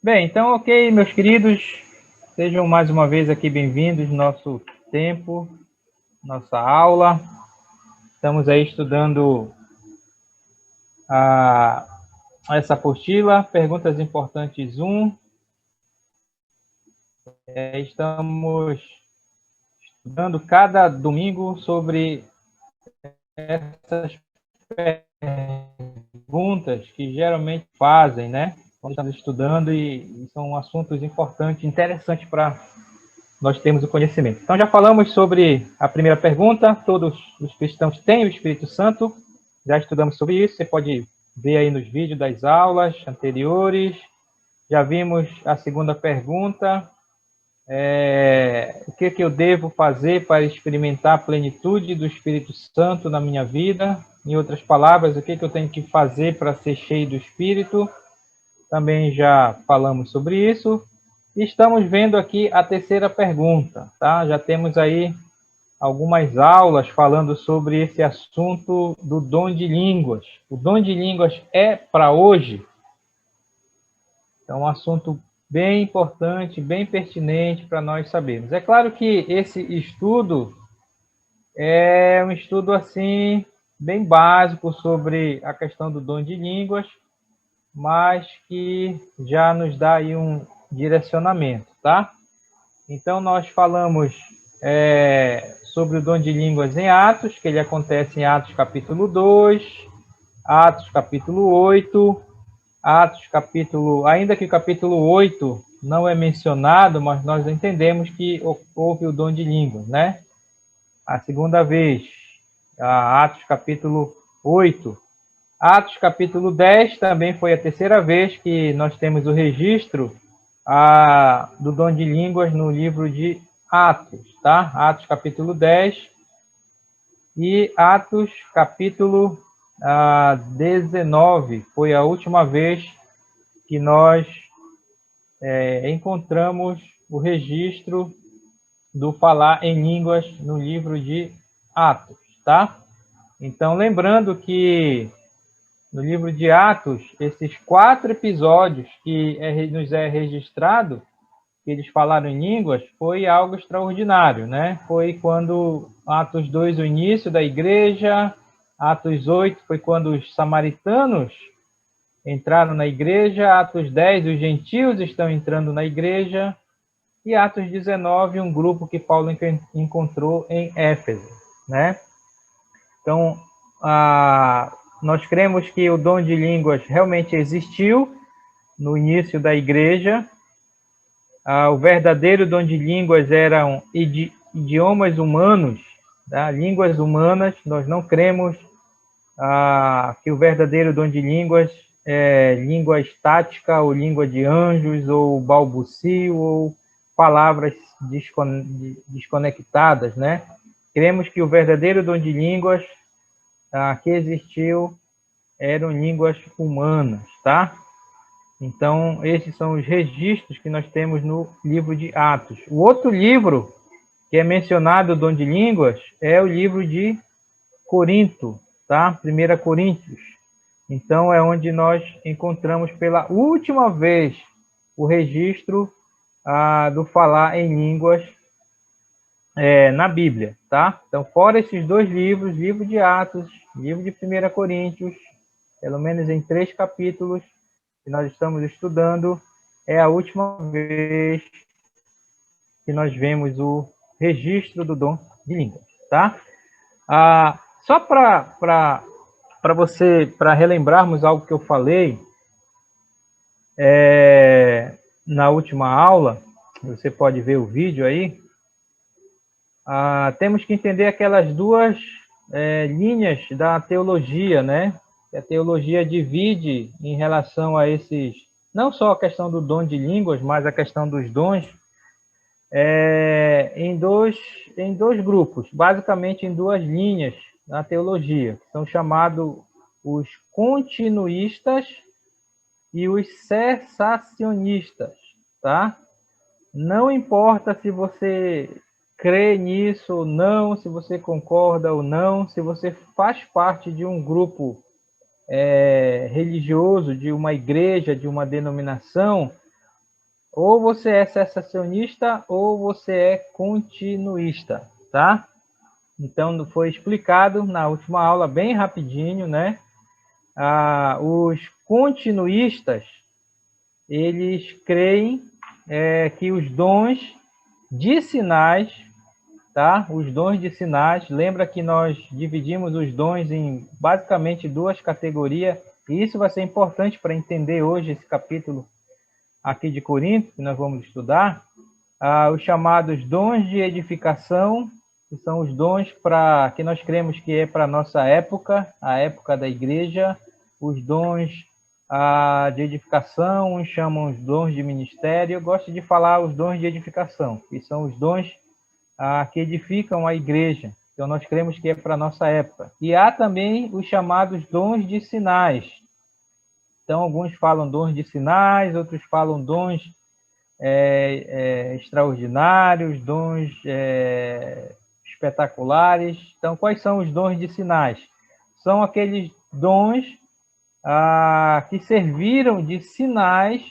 Bem, então, ok, meus queridos, sejam mais uma vez aqui bem-vindos no nosso tempo, nossa aula. Estamos aí estudando essa apostila, Perguntas Importantes 1. Estamos estudando cada domingo sobre essas perguntas que geralmente fazem, né? Quando estamos estudando e são assuntos importantes, interessantes para nós termos o conhecimento. Então, já falamos sobre a primeira pergunta, todos os cristãos têm o Espírito Santo, já estudamos sobre isso, você pode ver aí nos vídeos das aulas anteriores. Já vimos a segunda pergunta, o que eu devo fazer para experimentar a plenitude do Espírito Santo na minha vida? Em outras palavras, o que eu tenho que fazer para ser cheio do Espírito? Também já falamos sobre isso. E estamos vendo aqui a terceira pergunta, tá? Já temos aí algumas aulas falando sobre esse assunto do dom de línguas. O dom de línguas é para hoje? É um assunto bem importante, bem pertinente para nós sabermos. É claro que esse estudo é um estudo assim bem básico sobre a questão do dom de línguas, mas que já nos dá aí um direcionamento, tá? Então, nós falamos sobre o dom de línguas em Atos, que ele acontece em Atos capítulo 2, Atos capítulo 8, Atos capítulo... Ainda que o capítulo 8 não é mencionado, mas nós entendemos que houve o dom de línguas, né? A segunda vez, Atos capítulo 8. Atos capítulo 10 também foi a terceira vez que nós temos o registro do dom de línguas no livro de Atos, tá? Atos capítulo 10 e Atos capítulo 19 foi a última vez que nós encontramos o registro do falar em línguas no livro de Atos, tá? Então, lembrando que no livro de Atos, esses 4 episódios que nos é registrado, que eles falaram em línguas, foi algo extraordinário, né? Foi quando Atos 2, o início da igreja, Atos 8 foi quando os samaritanos entraram na igreja, Atos 10, os gentios estão entrando na igreja, e Atos 19, um grupo que Paulo encontrou em Éfeso, né? Então, nós cremos que o dom de línguas realmente existiu no início da igreja. O verdadeiro dom de línguas eram idiomas humanos, tá? Línguas humanas. Nós não cremos que o verdadeiro dom de línguas é língua estática, ou língua de anjos, ou balbucio, ou palavras desconectadas, né? Cremos que o verdadeiro dom de línguas que existiu eram línguas humanas, tá? Então, esses são os registros que nós temos no livro de Atos. O outro livro que é mencionado, o dom de línguas, é o livro de Corinto, tá? 1 Coríntios. Então, é onde nós encontramos pela última vez o registro do falar em línguas na Bíblia, tá? Então, fora esses dois livros, livro de Atos, livro de 1 Coríntios, pelo menos em 3 capítulos que nós estamos estudando, é a última vez que nós vemos o registro do dom de línguas, tá? Só para relembrarmos algo que eu falei na última aula, você pode ver o vídeo aí, temos que entender aquelas duas linhas da teologia, né? A teologia divide em relação a esses, não só a questão do dom de línguas, mas a questão dos dons, em dois grupos, basicamente em duas linhas na teologia, que são chamados os continuistas e os cessacionistas, tá? Não importa se você crê nisso ou não, se você concorda ou não, se você faz parte de um grupo religioso, de uma igreja, de uma denominação, Ou você é cessacionista ou você é continuista, tá? Então, foi explicado na última aula, bem rapidinho, né? Os continuistas, eles creem que os dons de sinais, tá? Os dons de sinais, lembra que nós dividimos os dons em basicamente duas categorias, e isso vai ser importante para entender hoje esse capítulo aqui de Corinto, que nós vamos estudar, os chamados dons de edificação, que são os dons que nós cremos que é para a nossa época, a época da igreja, os dons de edificação, uns chamam os dons de ministério, eu gosto de falar os dons de edificação, que são os dons que edificam a igreja, então nós cremos que é para a nossa época. E há também os chamados dons de sinais, então alguns falam dons de sinais, outros falam dons extraordinários, dons espetaculares. Então, quais são os dons de sinais? São aqueles dons que serviram de sinais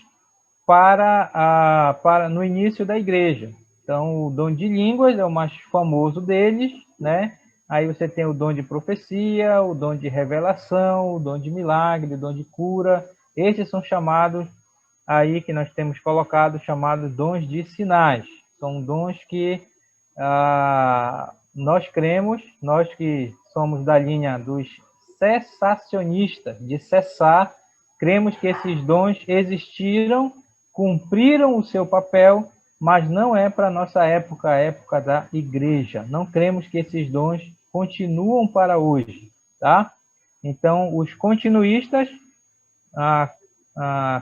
para no início da igreja. Então, o dom de línguas é o mais famoso deles, né? Aí você tem o dom de profecia, o dom de revelação, o dom de milagre, o dom de cura. Esses são chamados aí que nós temos colocado, chamados dons de sinais. São dons que nós cremos, nós que somos da linha dos cessacionistas, de cessar, cremos que esses dons existiram, cumpriram o seu papel, mas não é para a nossa época, a época da igreja. Não cremos que esses dons continuam para hoje, tá? Então, os continuistas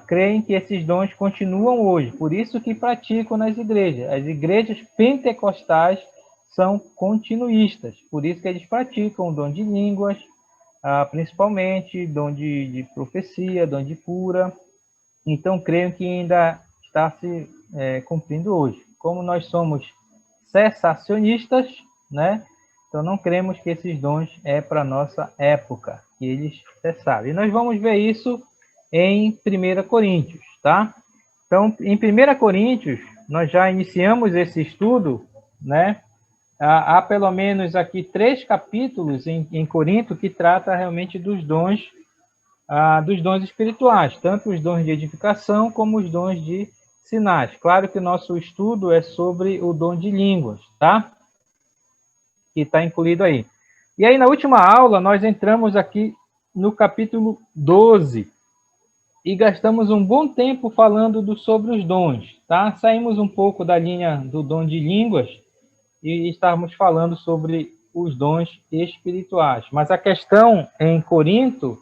creem que esses dons continuam hoje, por isso que praticam nas igrejas. As igrejas pentecostais são continuistas, por isso que eles praticam o dom de línguas, principalmente dom de profecia, dom de cura. Então, creio que ainda está se cumprindo hoje. Como nós somos cessacionistas, né? Então, não cremos que esses dons é para a nossa época, que eles cessaram. E nós vamos ver isso em 1 Coríntios, tá? Então, em 1 Coríntios, nós já iniciamos esse estudo, né? Há pelo menos aqui 3 capítulos em Corinto que trata realmente dos dons espirituais, tanto os dons de edificação como os dons de sinais. Claro que o nosso estudo é sobre o dom de línguas, tá? Que está incluído aí. E aí, na última aula, nós entramos aqui no capítulo 12 e gastamos um bom tempo falando sobre os dons, tá? Saímos um pouco da linha do dom de línguas e estávamos falando sobre os dons espirituais. Mas a questão em Corinto,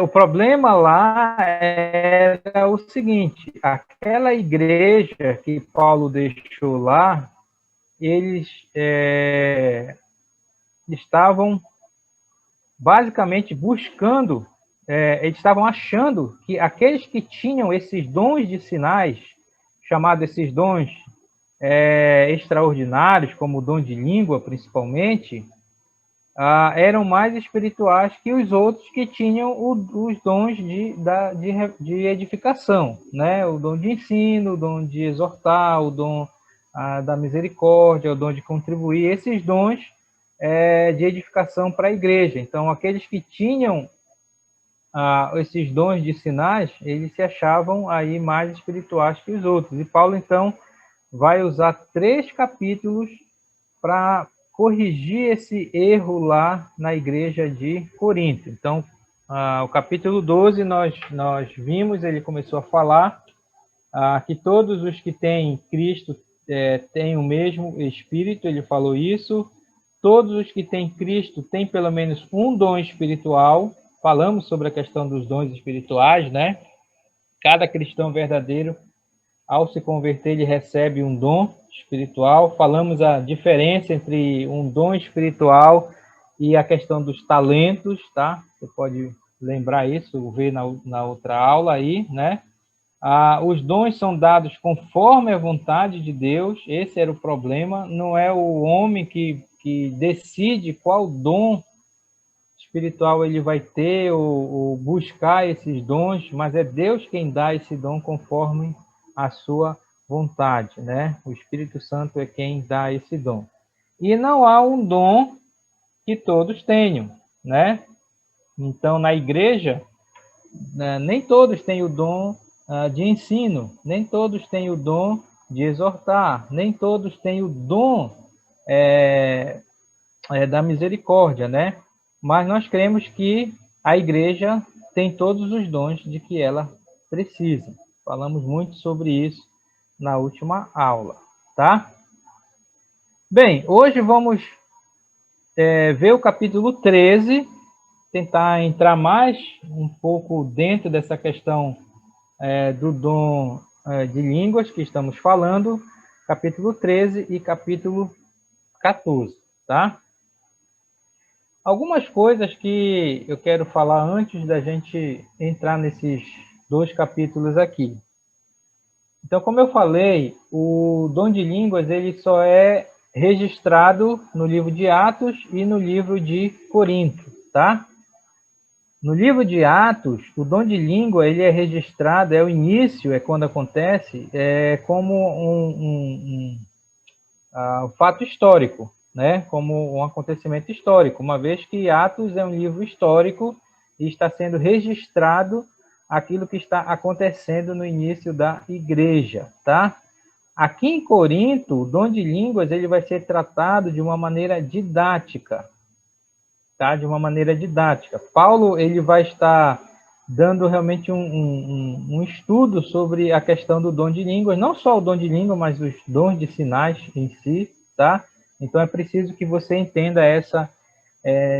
o problema lá era o seguinte: aquela igreja que Paulo deixou lá, eles estavam basicamente buscando, eles estavam achando que aqueles que tinham esses dons de sinais, chamados esses dons extraordinários, como o dom de língua, principalmente, eram mais espirituais que os outros que tinham os dons de edificação, né? O dom de ensino, o dom de exortar, o dom da misericórdia, o dom de contribuir, esses dons de edificação para a igreja. Então, aqueles que tinham esses dons de sinais, eles se achavam aí mais espirituais que os outros. E Paulo, então, vai usar 3 capítulos para corrigir esse erro lá na igreja de Corinto. Então, o capítulo 12, nós vimos, ele começou a falar que todos os que têm Cristo têm o mesmo Espírito, ele falou isso. Todos os que têm Cristo têm pelo menos um dom espiritual. Falamos sobre a questão dos dons espirituais, né? Cada cristão verdadeiro, ao se converter, ele recebe um dom espiritual. Falamos a diferença entre um dom espiritual e a questão dos talentos, tá? Você pode lembrar isso, ver na outra aula aí, né? Os dons são dados conforme a vontade de Deus. Esse era o problema. Não é o homem que decide qual dom espiritual ele vai ter ou buscar esses dons, mas é Deus quem dá esse dom conforme a sua vontade, né? O Espírito Santo é quem dá esse dom. E não há um dom que todos tenham, né? Então, na igreja, né, nem todos têm o dom de ensino, nem todos têm o dom de exortar, nem todos têm o dom da misericórdia, né? Mas nós cremos que a igreja tem todos os dons de que ela precisa. Falamos muito sobre isso na última aula, tá? Bem, hoje vamos ver o capítulo 13, tentar entrar mais um pouco dentro dessa questão do dom de línguas que estamos falando, capítulo 13 e capítulo 14, tá? Algumas coisas que eu quero falar antes da gente entrar nesses dois capítulos aqui. Então, como eu falei, o dom de línguas ele só é registrado no livro de Atos e no livro de Corinto, tá? No livro de Atos, o dom de língua ele é registrado, é o início, é quando acontece, como um fato histórico, né? Como um acontecimento histórico, uma vez que Atos é um livro histórico e está sendo registrado aquilo que está acontecendo no início da igreja, tá? Aqui em Corinto, o dom de línguas ele vai ser tratado de uma maneira didática, tá? De uma maneira didática. Paulo ele vai estar dando realmente um estudo sobre a questão do dom de línguas, não só o dom de língua, mas os dons de sinais em si, tá? Então é preciso que você entenda essa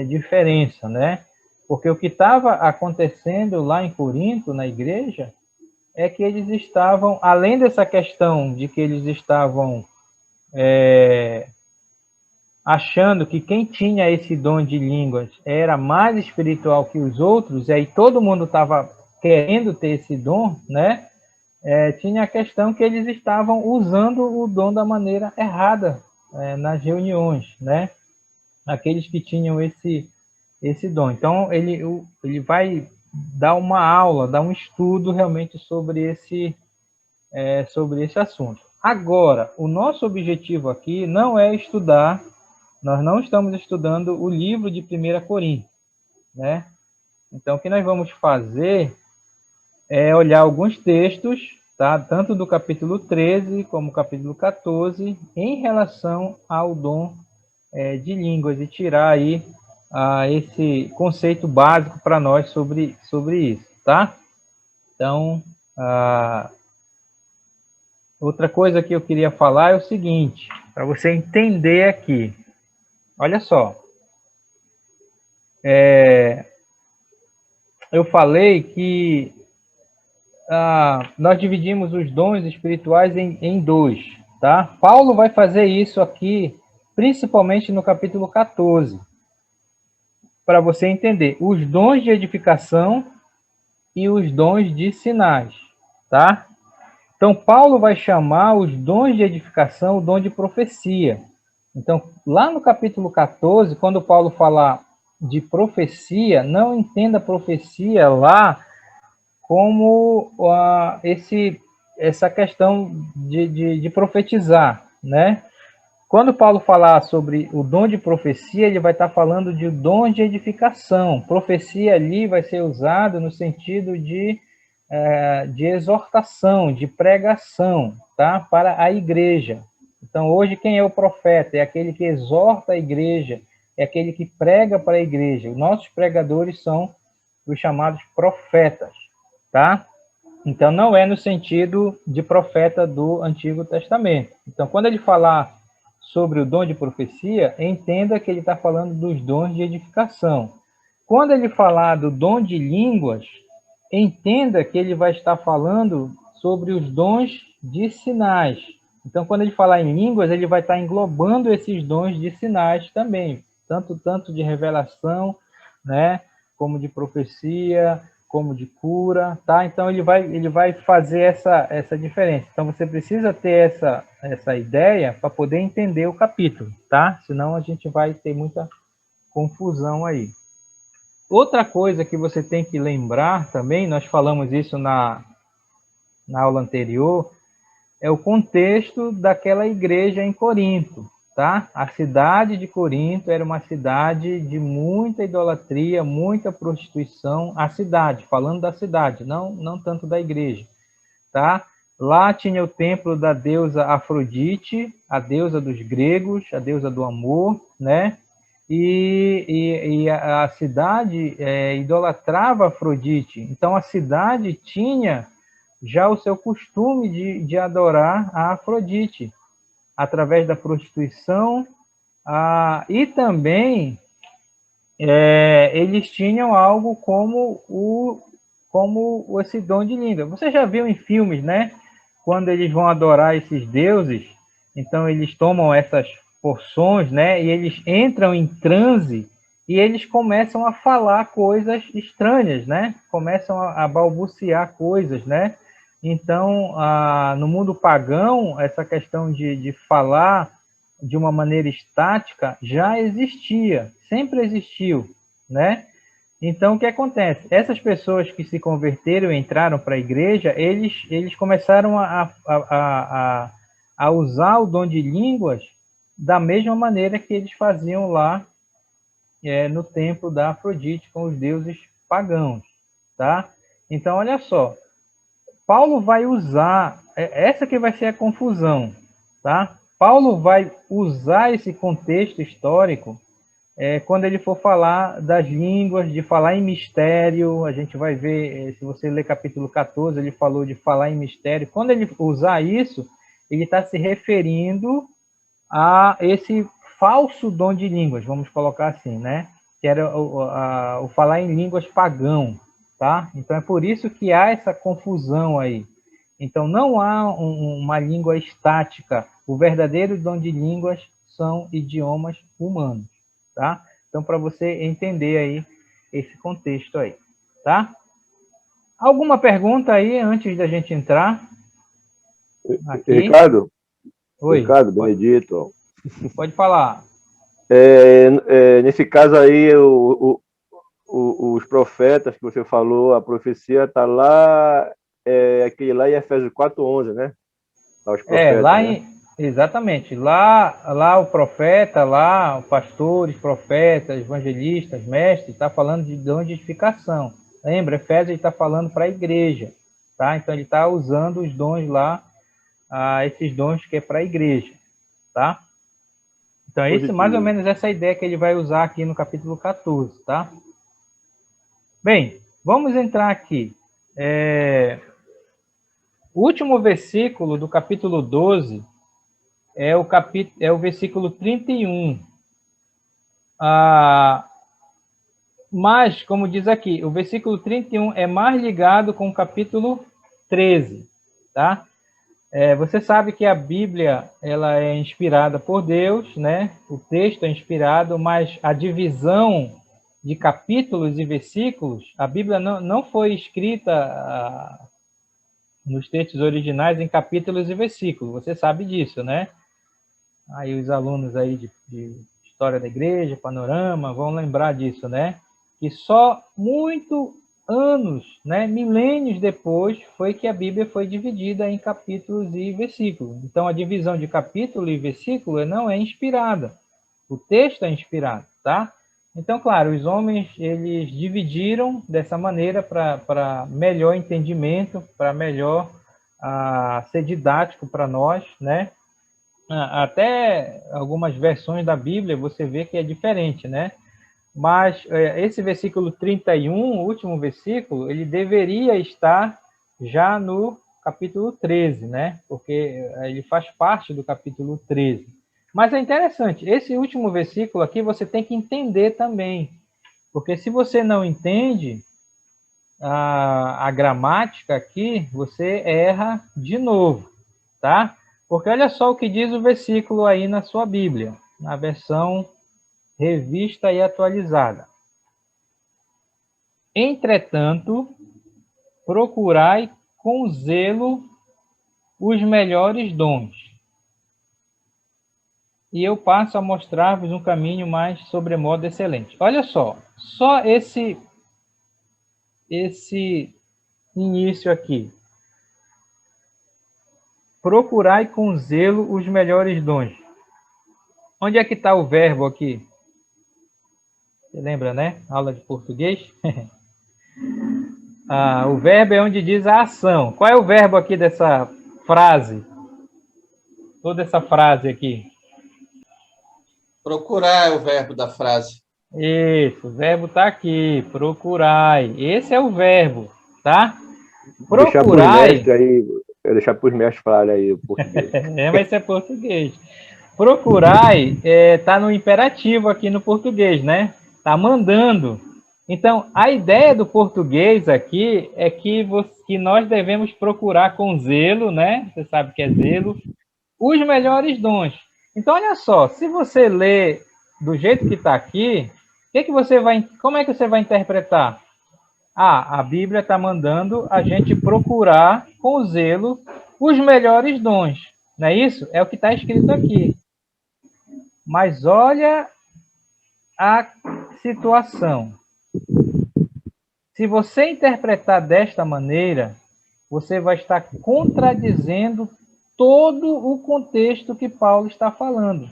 diferença, né? Porque o que estava acontecendo lá em Corinto, na igreja, é que eles estavam, além dessa questão de que eles estavam achando que quem tinha esse dom de línguas era mais espiritual que os outros, e aí todo mundo estava querendo ter esse dom, né? Tinha a questão que eles estavam usando o dom da maneira errada nas reuniões, né? Aqueles que tinham esse dom. Então, ele vai dar uma aula, dar um estudo realmente sobre esse assunto. Agora, o nosso objetivo aqui não é estudar, nós não estamos estudando o livro de 1 Coríntios, né? Então, o que nós vamos fazer é olhar alguns textos, tá? Tanto do capítulo 13 como capítulo 14, em relação ao dom de línguas, e tirar aí esse conceito básico para nós sobre isso, tá? Então, outra coisa que eu queria falar é o seguinte, para você entender aqui. Olha só. Eu falei que nós dividimos os dons espirituais em dois, tá? Paulo vai fazer isso aqui, principalmente no capítulo 14, para você entender os dons de edificação e os dons de sinais, tá? Então, Paulo vai chamar os dons de edificação o dom de profecia. Então, lá no capítulo 14, quando Paulo falar de profecia, não entenda profecia lá como essa questão de profetizar, né? Quando Paulo falar sobre o dom de profecia, ele vai estar falando de dom de edificação. Profecia ali vai ser usado no sentido de exortação, de pregação, tá? Para a igreja. Então, hoje, quem é o profeta? É aquele que exorta a igreja, é aquele que prega para a igreja. Os nossos pregadores são os chamados profetas, tá? Então, não é no sentido de profeta do Antigo Testamento. Então, quando ele falar sobre o dom de profecia, entenda que ele está falando dos dons de edificação. Quando ele falar do dom de línguas, entenda que ele vai estar falando sobre os dons de sinais. Então, quando ele falar em línguas, ele vai estar englobando esses dons de sinais também, tanto de revelação, né, como de profecia, como de cura, tá? Então, ele vai fazer essa diferença. Então, você precisa ter essa ideia para poder entender o capítulo, tá? Senão a gente vai ter muita confusão aí. outra coisa que você tem que lembrar também, nós falamos isso na aula anterior, é o contexto daquela igreja em Corinto, tá? A cidade de Corinto era uma cidade de muita idolatria, muita prostituição. A cidade, falando da cidade, não tanto da igreja, tá? Lá tinha o templo da deusa Afrodite, a deusa dos gregos, a deusa do amor, né? E a cidade idolatrava Afrodite. Então a cidade tinha já o seu costume de adorar a Afrodite, através da prostituição, e também eles tinham algo como esse dom de língua. Você já viu em filmes, né? Quando eles vão adorar esses deuses, então eles tomam essas porções, né? E eles entram em transe e eles começam a falar coisas estranhas, né? Começam a balbuciar coisas, né? Então, no mundo pagão, essa questão de falar de uma maneira estática já existia, sempre existiu, né? Então, o que acontece? Essas pessoas que se converteram e entraram para a igreja, eles começaram a usar o dom de línguas da mesma maneira que eles faziam lá no templo da Afrodite com os deuses pagãos, tá? Então, olha só, Paulo vai usar, essa que vai ser a confusão, tá? Paulo vai usar esse contexto histórico quando ele for falar das línguas, de falar em mistério. A gente vai ver, se você ler capítulo 14, ele falou de falar em mistério. Quando ele usar isso, ele está se referindo a esse falso dom de línguas, vamos colocar assim, né? Que era o falar em línguas pagão, tá? Então é por isso que há essa confusão aí. Então não há uma língua estática. O verdadeiro dom de línguas são idiomas humanos, tá? Então para você entender aí esse contexto aí, tá? Alguma pergunta aí antes da gente entrar aqui? Ricardo? Oi. Ricardo, Benedito. Pode falar. Nesse caso aí, os profetas que você falou, a profecia está lá, aquele lá em Efésios 4:11, né? Lá os profetas, Lá né? exatamente. Lá o profeta, lá o pastores, profetas, evangelistas, mestres, está falando de dom de edificação. Lembra, Efésios está falando para a igreja, tá? Então ele está usando os dons lá, esses dons que é para a igreja, tá? Então é isso, mais ou menos essa ideia que ele vai usar aqui no capítulo 14, tá? Bem, vamos entrar aqui. O último versículo do capítulo 12 é o versículo 31. Mas, como diz aqui, o versículo 31 é mais ligado com o capítulo 13, tá? Você sabe que a Bíblia ela é inspirada por Deus, né? O texto é inspirado, mas a divisão de capítulos e versículos, a Bíblia não foi escrita nos textos originais em capítulos e versículos. Você sabe disso, né? Aí os alunos aí de História da Igreja, Panorama, vão lembrar disso, né? Que só muito anos, né, milênios depois, foi que a Bíblia foi dividida em capítulos e versículos. Então, a divisão de capítulo e versículo não é inspirada. O texto é inspirado, tá? Então, claro, os homens, eles dividiram dessa maneira para melhor entendimento, para melhor ser didático para nós, né? Até algumas versões da Bíblia você vê que é diferente, né? Mas esse versículo 31, o último versículo, ele deveria estar já no capítulo 13, né? Porque ele faz parte do capítulo 13. Mas é interessante, esse último versículo aqui você tem que entender também. Porque se você não entende a gramática aqui, você erra de novo, tá? Porque olha só o que diz o versículo aí na sua Bíblia, na versão revista e atualizada. Entretanto, procurai com zelo os melhores dons. e eu passo a mostrar-vos um caminho mais sobremodo excelente. Olha só esse início aqui. Procurai com zelo os melhores dons. Onde é que está o verbo aqui? Você lembra, né? Aula de português. O verbo é onde diz a ação. Qual é o verbo aqui dessa frase? Toda essa frase aqui. Procurar é o verbo da frase. Isso, o verbo está aqui. Procurai. Esse é o verbo, tá? Procurai. Deixar para os mestres falarem aí o português. Mas isso é português. Procurai está no imperativo aqui no português, né? Está mandando. Então, a ideia do português aqui é que nós devemos procurar com zelo, né? Você sabe o que é zelo, os melhores dons. Então, olha só, se você lê do jeito que está aqui, como é que você vai interpretar? A Bíblia está mandando a gente procurar com zelo os melhores dons. Não é isso? É o que está escrito aqui. Mas olha a situação. Se você interpretar desta maneira, você vai estar contradizendo todo o contexto que Paulo está falando.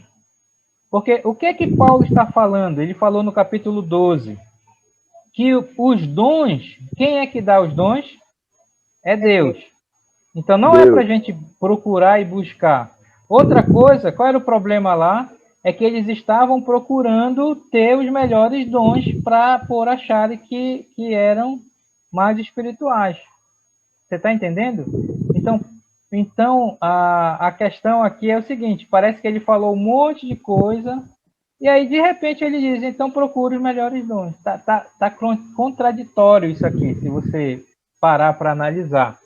Porque o que é que Paulo está falando? Ele falou no capítulo 12 que os dons, quem é que dá os dons? É Deus. Então não é para a gente procurar e buscar. Outra coisa, qual era o problema lá? É que eles estavam procurando ter os melhores dons por acharem que eram mais espirituais. Você está entendendo? Então a questão aqui é o seguinte, parece que ele falou um monte de coisa, e aí de repente ele diz, então procure os melhores dons. Tá contraditório isso aqui, se você parar para analisar.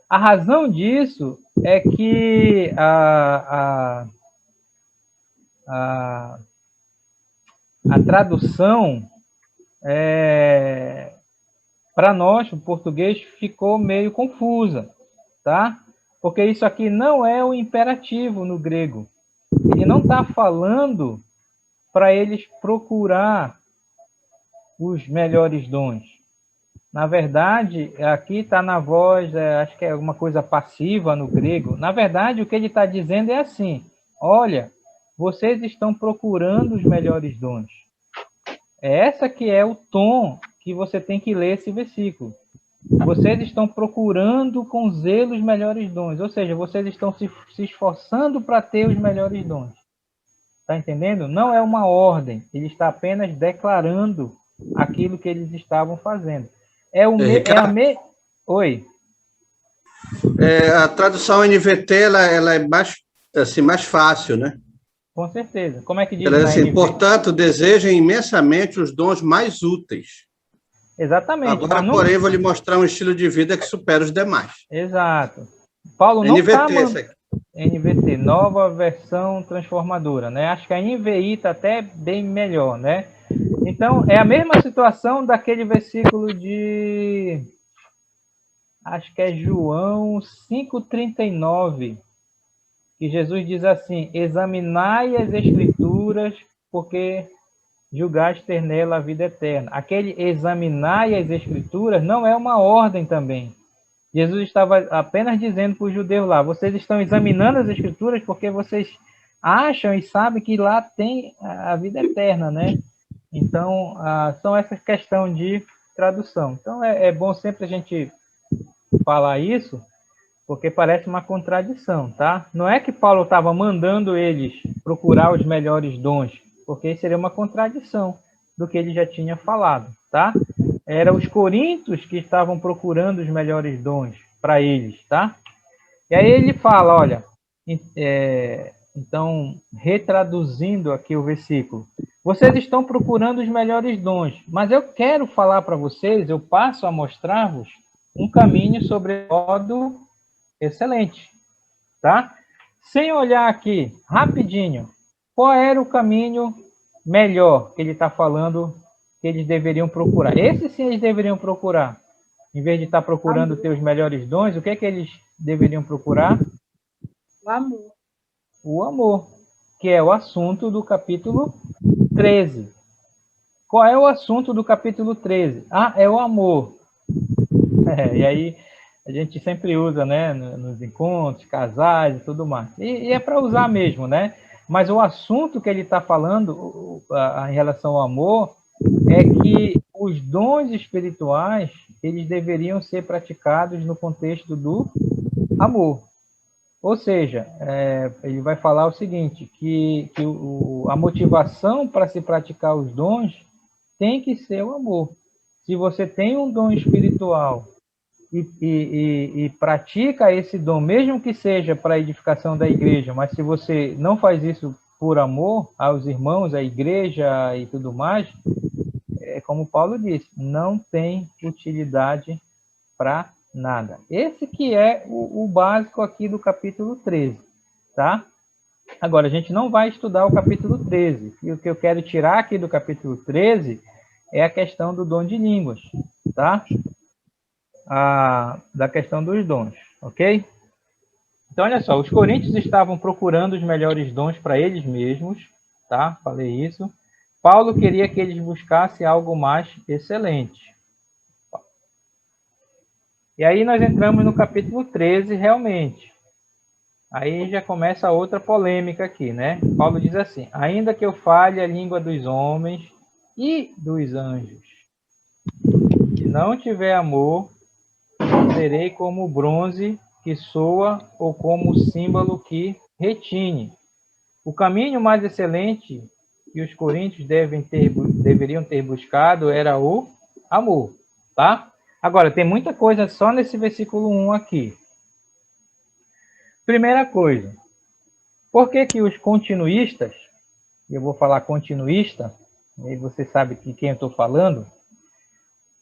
A razão disso é que a tradução, para nós, o português, ficou meio confusa, tá? Porque isso aqui não é o imperativo no grego. Ele não está falando para eles procurar os melhores dons. Na verdade, aqui está na voz, acho que é alguma coisa passiva no grego. Na verdade, o que ele está dizendo é assim, olha, vocês estão procurando os melhores dons. Essa que é o tom que você tem que ler esse versículo. Vocês estão procurando com zelo os melhores dons. Ou seja, vocês estão se esforçando para ter os melhores dons. Está entendendo? Não é uma ordem. Ele está apenas declarando aquilo que eles estavam fazendo. Oi. A tradução NVT ela é mais fácil, né? Com certeza. Como é que diz? Ela é assim, portanto, desejem imensamente os dons mais úteis. Exatamente. Agora, porém, vou lhe mostrar um estilo de vida que supera os demais. Exato. Paulo não NVT, NVT, nova versão transformadora, né? Acho que a NVI está até bem melhor, né? Então, é a mesma situação daquele versículo de... Acho que é João 5,39, que Jesus diz assim, examinai as Escrituras, porque julgaste ter nela a vida eterna. Aquele examinai as Escrituras não é uma ordem também. Jesus estava apenas dizendo para os judeus lá, vocês estão examinando as Escrituras porque vocês acham e sabem que lá tem a vida eterna, né? Então, são essa questão de tradução. Então, é bom sempre a gente falar isso, porque parece uma contradição, tá? Não é que Paulo estava mandando eles procurar os melhores dons, porque seria uma contradição do que ele já tinha falado, tá? Eram os coríntios que estavam procurando os melhores dons para eles, tá? E aí ele fala, olha, então, retraduzindo aqui o versículo, vocês estão procurando os melhores dons, mas eu quero falar para vocês, eu passo a mostrar-vos um caminho sobremodo excelente, tá? Sem olhar aqui, rapidinho, qual era o caminho melhor que ele está falando que eles deveriam procurar? Esse sim eles deveriam procurar. Em vez de estar procurando ter os melhores dons, o que é que eles deveriam procurar? O amor. O amor. que é o assunto do capítulo 13. Qual é o assunto do capítulo 13? Ah, é o amor. E aí a gente sempre usa, né, nos encontros, casais e tudo mais. E é para usar mesmo, né? Mas o assunto que ele está falando em relação ao amor é que os dons espirituais, eles deveriam ser praticados no contexto do amor. Ou seja, ele vai falar o seguinte, que a motivação para se praticar os dons tem que ser o amor. Se você tem um dom espiritual e pratica esse dom, mesmo que seja para a edificação da igreja, mas se você não faz isso por amor aos irmãos, à igreja e tudo mais, é como Paulo disse, não tem utilidade para nada. Esse que é o básico aqui do capítulo 13, tá? Agora, a gente não vai estudar o capítulo 13, e o que eu quero tirar aqui do capítulo 13 é a questão do dom de línguas, tá? Da questão dos dons, ok? Então, olha só, os coríntios estavam procurando os melhores dons para eles mesmos, tá? Falei isso. Paulo queria que eles buscassem algo mais excelente. E aí nós entramos no capítulo 13, realmente. Aí já começa outra polêmica aqui, né? Paulo diz assim, ainda que eu fale a língua dos homens e dos anjos, se não tiver amor, serei como o bronze que soa ou como o símbolo que retine. O caminho mais excelente que os coríntios deveriam ter buscado era o amor, tá? Agora, tem muita coisa só nesse versículo 1 aqui. Primeira coisa, por que que os continuistas, eu vou falar continuista, e você sabe de quem eu estou falando,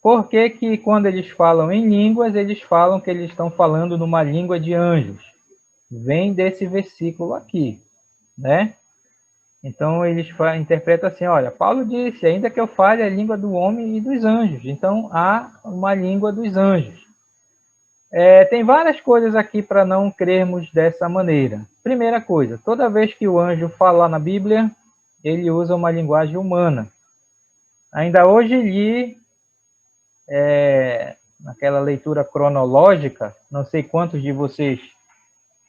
por que que quando eles falam em línguas, eles falam que eles estão falando numa língua de anjos? Vem desse versículo aqui, né? Então, eles interpretam assim, olha, Paulo disse, ainda que eu fale a língua do homem e dos anjos. Então, há uma língua dos anjos. Tem várias coisas aqui para não crermos dessa maneira. Primeira coisa, toda vez que o anjo fala na Bíblia, ele usa uma linguagem humana. Ainda hoje li, naquela leitura cronológica, não sei quantos de vocês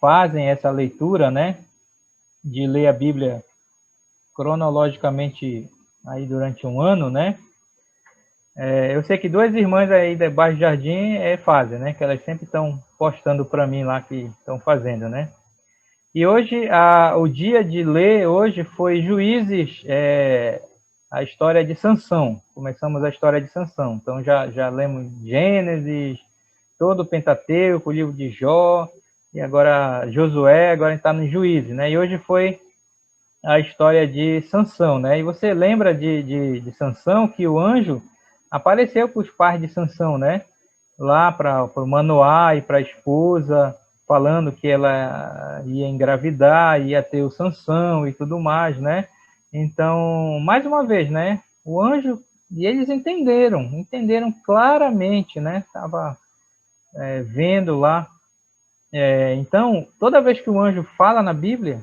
fazem essa leitura, né? De ler a Bíblia cronologicamente aí durante um ano, né? Eu sei que duas irmãs aí debaixo do jardim fazem, né? Que elas sempre estão postando para mim lá que estão fazendo, né? E hoje, o dia de ler hoje foi Juízes, a história de Sansão. Começamos a história de Sansão. Então já lemos Gênesis, todo o Pentateuco, o livro de Jó, e agora Josué, agora a gente está no Juízes, né? E hoje foi a história de Sansão, né? E você lembra de Sansão que o anjo apareceu para os pais de Sansão, né? Lá para o Manoá e para a esposa, falando que ela ia engravidar, ia ter o Sansão e tudo mais, né? Então, mais uma vez, né? O anjo, e eles entenderam claramente, né? Estava vendo lá. Então, toda vez que o anjo fala na Bíblia,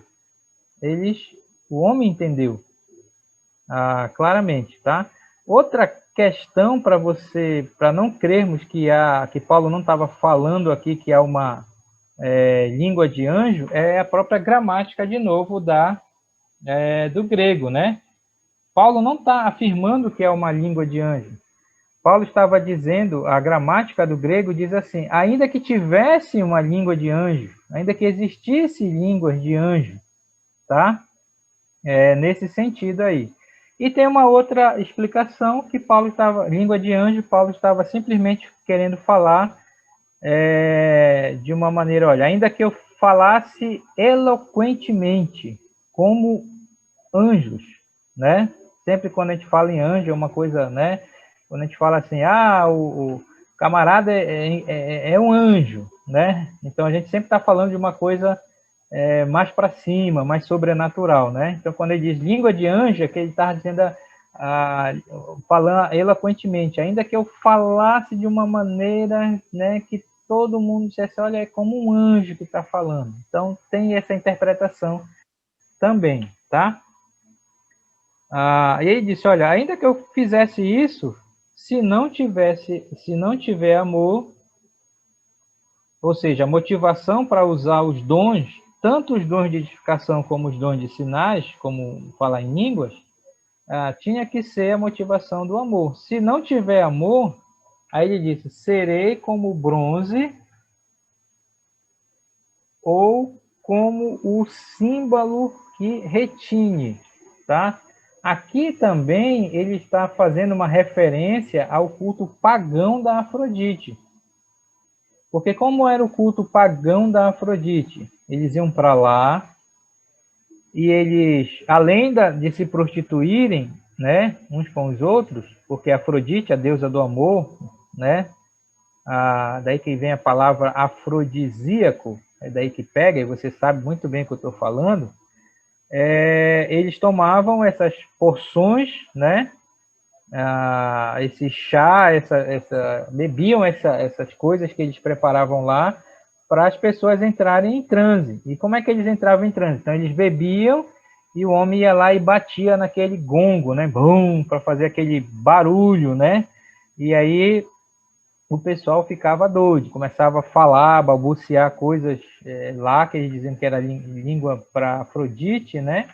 o homem entendeu claramente, tá? Outra questão para não crermos que Paulo não estava falando aqui que há uma língua de anjo, é a própria gramática, de novo, do grego, né? Paulo não está afirmando que é uma língua de anjo. Paulo estava dizendo, a gramática do grego diz assim, ainda que tivesse uma língua de anjo, ainda que existisse línguas de anjo, tá? Nesse sentido aí. E tem uma outra explicação que língua de anjo, Paulo estava simplesmente querendo falar de uma maneira, olha, ainda que eu falasse eloquentemente, como anjos, né? Sempre quando a gente fala em anjo, é uma coisa, né? Quando a gente fala assim, o camarada é um anjo, né? Então a gente sempre está falando de uma coisa mais para cima, mais sobrenatural, né? Então, quando ele diz língua de anjo, é que ele está dizendo, falando eloquentemente, ainda que eu falasse de uma maneira, né, que todo mundo dissesse, olha, é como um anjo que está falando. Então, tem essa interpretação também, tá? E ele disse, olha, ainda que eu fizesse isso, se não tiver amor, ou seja, a motivação para usar os dons, tanto os dons de edificação como os dons de sinais, como falar em línguas, tinha que ser a motivação do amor. Se não tiver amor, aí ele disse, serei como bronze ou como o símbolo que retine, tá? Aqui também ele está fazendo uma referência ao culto pagão da Afrodite. Porque como era o culto pagão da Afrodite? Eles iam para lá e eles, além de se prostituírem, né, uns com os outros, porque Afrodite, a deusa do amor, né, daí que vem a palavra afrodisíaco, é daí que pega, e você sabe muito bem o que eu estou falando, eles tomavam essas porções, né, esse chá, bebiam essas coisas que eles preparavam lá para as pessoas entrarem em transe. E como é que eles entravam em transe? Então, eles bebiam e o homem ia lá e batia naquele gongo, né? Bum, para fazer aquele barulho, né? E aí o pessoal ficava doido, começava a falar, balbuciar coisas lá, que eles diziam que era língua para Afrodite, né?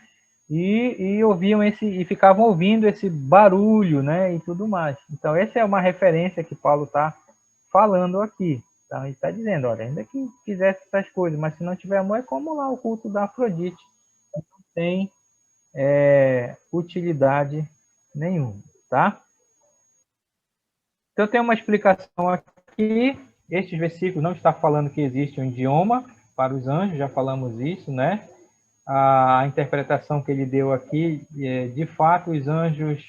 E ouviam e ficavam ouvindo esse barulho, né? E tudo mais. Então, essa é uma referência que Paulo está falando aqui. Então, ele está dizendo, olha, ainda que fizesse essas coisas, mas se não tiver amor, é como lá o culto da Afrodite. Não tem utilidade nenhuma, tá? Então, tem uma explicação aqui. Estes versículos não está falando que existe um idioma para os anjos, já falamos isso, né? A interpretação que ele deu aqui, de fato, os anjos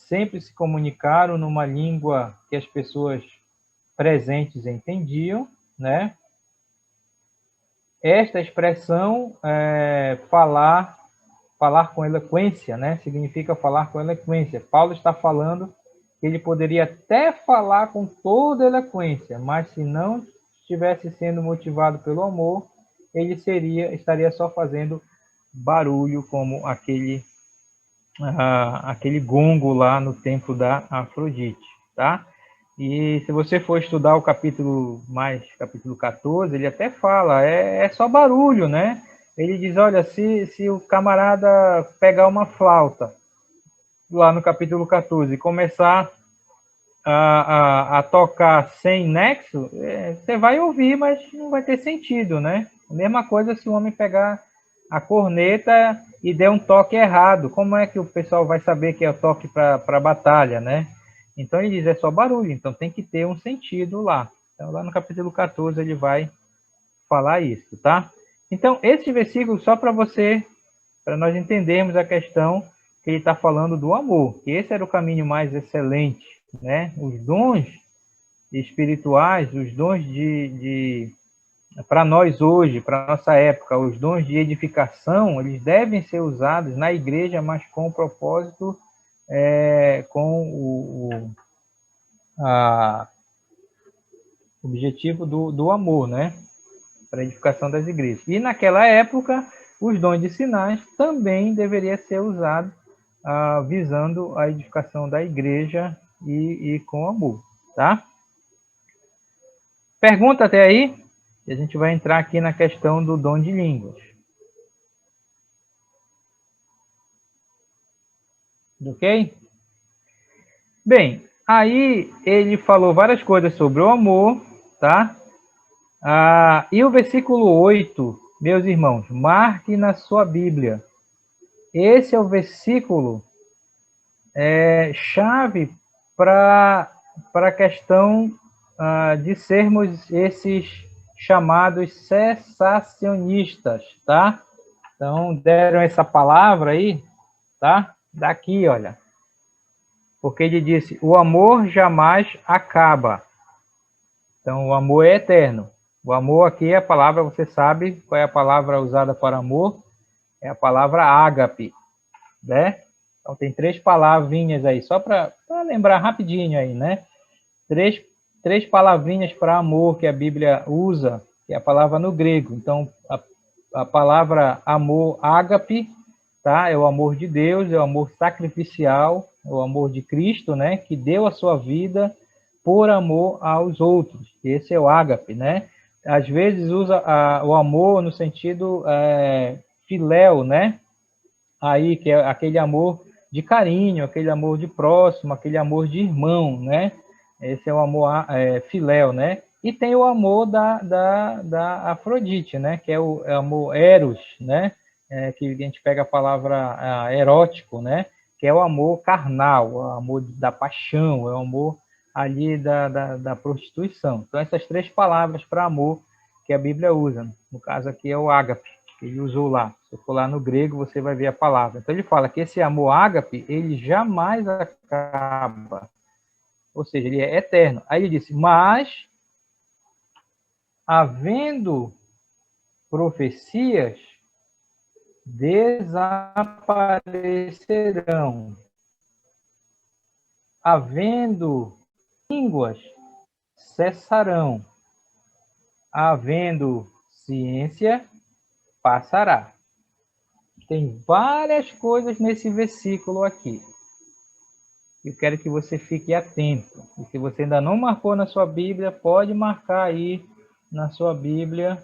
sempre se comunicaram numa língua que as pessoas presentes entendiam, né? Esta expressão, falar com eloquência, né? Significa falar com eloquência. Paulo está falando que ele poderia até falar com toda eloquência, mas se não estivesse sendo motivado pelo amor, ele estaria só fazendo barulho como aquele gongo lá no templo da Afrodite, tá? E se você for estudar o capítulo 14, ele até fala, é só barulho, né? Ele diz, olha, se o camarada pegar uma flauta, lá no capítulo 14, e começar a tocar sem nexo, você vai ouvir, mas não vai ter sentido, né? A mesma coisa se o homem pegar a corneta e der um toque errado. Como é que o pessoal vai saber que é o toque para a batalha, né? Então ele diz, é só barulho, então tem que ter um sentido lá. Então lá no capítulo 14 ele vai falar isso, tá? Então esse versículo só para nós entendermos a questão que ele está falando do amor, que esse era o caminho mais excelente, né? Os dons espirituais, os dons para nós hoje, para nossa época, os dons de edificação, eles devem ser usados na igreja, mas com o propósito, com o objetivo do amor, né? Para a edificação das igrejas. E naquela época, os dons de sinais também deveriam ser usados visando a edificação da igreja e com amor, tá? Pergunta até aí? E a gente vai entrar aqui na questão do dom de línguas. Ok? Bem, aí ele falou várias coisas sobre o amor, tá? E o versículo 8, meus irmãos, marque na sua Bíblia. Esse é o versículo chave para a questão de sermos esses chamados cessacionistas, tá? Então, deram essa palavra aí, tá? Daqui, olha. Porque ele disse, o amor jamais acaba. Então, o amor é eterno. O amor aqui é a palavra, você sabe qual é a palavra usada para amor? É a palavra ágape, né? Então, tem 3 palavrinhas aí, só para lembrar rapidinho aí, né? Três palavrinhas para amor que a Bíblia usa, que é a palavra no grego. Então, a palavra amor, ágape, tá? É o amor de Deus, é o amor sacrificial, é o amor de Cristo, né? Que deu a sua vida por amor aos outros. Esse é o ágape, né? Às vezes usa o amor no sentido filéu, né? Aí, que é aquele amor de carinho, aquele amor de próximo, aquele amor de irmão, né? Esse é o amor filéu, né? E tem o amor da Afrodite, né? Que é o amor eros, né? Que a gente pega a palavra erótico, né? Que é o amor carnal, o amor da paixão, é o amor ali da prostituição. Então, essas três palavras para amor que a Bíblia usa. No caso aqui é o ágape, que ele usou lá. Se for lá no grego, você vai ver a palavra. Então, ele fala que esse amor ágape, ele jamais acaba. Ou seja, ele é eterno. Aí ele disse, mas, havendo profecias, desaparecerão. Havendo línguas, cessarão. Havendo ciência, passará. Tem várias coisas nesse versículo aqui. Eu quero que você fique atento. E se você ainda não marcou na sua Bíblia, pode marcar aí na sua Bíblia.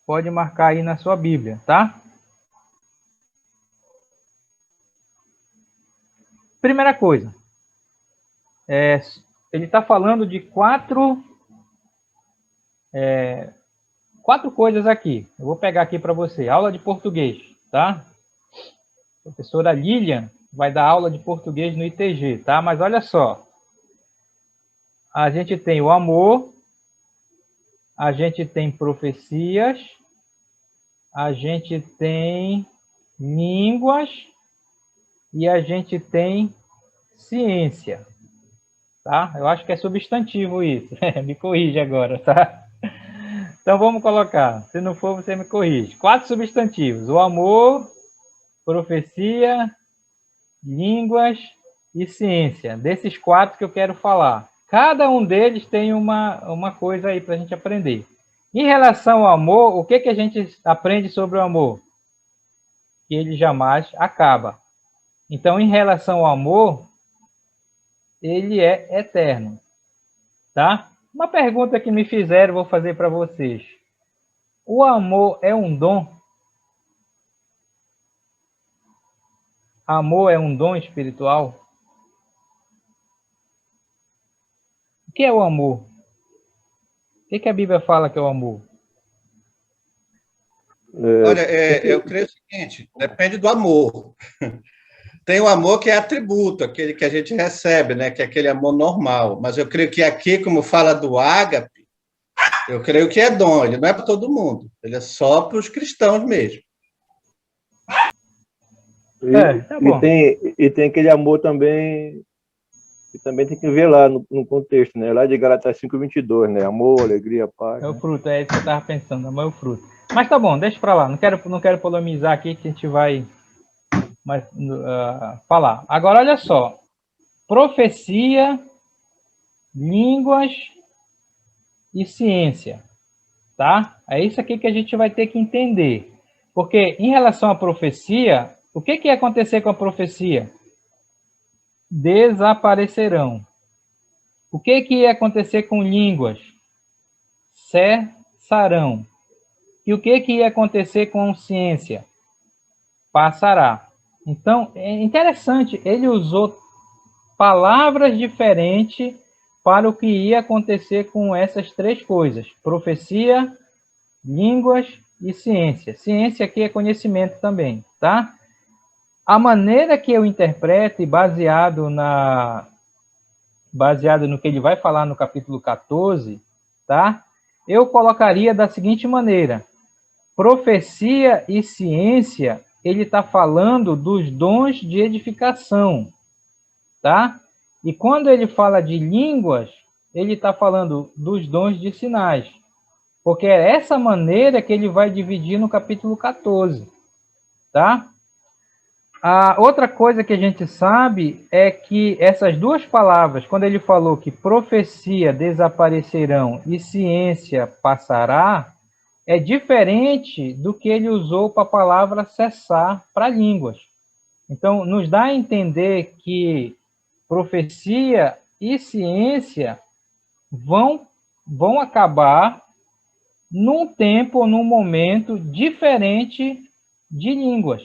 Pode marcar aí na sua Bíblia, tá? Primeira coisa. Ele está falando de quatro coisas aqui. Eu vou pegar aqui para você. Aula de português, tá? A professora Lilian vai dar aula de português no ITG, tá? Mas olha só. A gente tem o amor, a gente tem profecias, a gente tem línguas e a gente tem ciência, tá? Eu acho que é substantivo isso. Me corrige agora, tá? Então vamos colocar. Se não for, você me corrige. 4 substantivos: o amor, profecia, línguas e ciência. Desses 4 que eu quero falar. Cada um deles tem uma coisa aí para a gente aprender. Em relação ao amor, o que a gente aprende sobre o amor? Que ele jamais acaba. Então, em relação ao amor, ele é eterno. Tá? Uma pergunta que me fizeram, vou fazer para vocês. O amor é um dom? Amor é um dom espiritual? O que é o amor? O que a Bíblia fala que é o amor? Olha, eu creio o seguinte, depende do amor. Tem o amor que é atributo, aquele que a gente recebe, né? Que é aquele amor normal. Mas eu creio que aqui, como fala do ágape, eu creio que é dom, ele não é para todo mundo, ele é só para os cristãos mesmo. Tá bom. E tem aquele amor também, que também tem que ver lá no contexto, né? Lá de Gálatas 5:22, né? Amor, alegria, paz. É o fruto, é isso que eu estava pensando, amor é o fruto. Mas tá bom, deixa para lá, não quero polemizar aqui, que a gente vai falar. Agora, olha só. Profecia, línguas e ciência, tá? É isso aqui que a gente vai ter que entender. Porque, em relação à profecia, o que ia acontecer com a profecia? Desaparecerão. O que ia acontecer com línguas? Cessarão. E o que ia acontecer com ciência? Passará. Então, é interessante, ele usou palavras diferentes para o que ia acontecer com essas 3 coisas: profecia, línguas e ciência. Ciência aqui é conhecimento também, tá? A maneira que eu interpreto, e baseado no que ele vai falar no capítulo 14, tá? Eu colocaria da seguinte maneira: profecia e ciência, ele está falando dos dons de edificação, tá? E quando ele fala de línguas, ele está falando dos dons de sinais, porque é essa maneira que ele vai dividir no capítulo 14, tá? A outra coisa que a gente sabe é que essas duas palavras, quando ele falou que profecia desaparecerão e ciência passará, é diferente do que ele usou para a palavra cessar para línguas. Então, nos dá a entender que profecia e ciência vão acabar num tempo ou num momento diferente de línguas,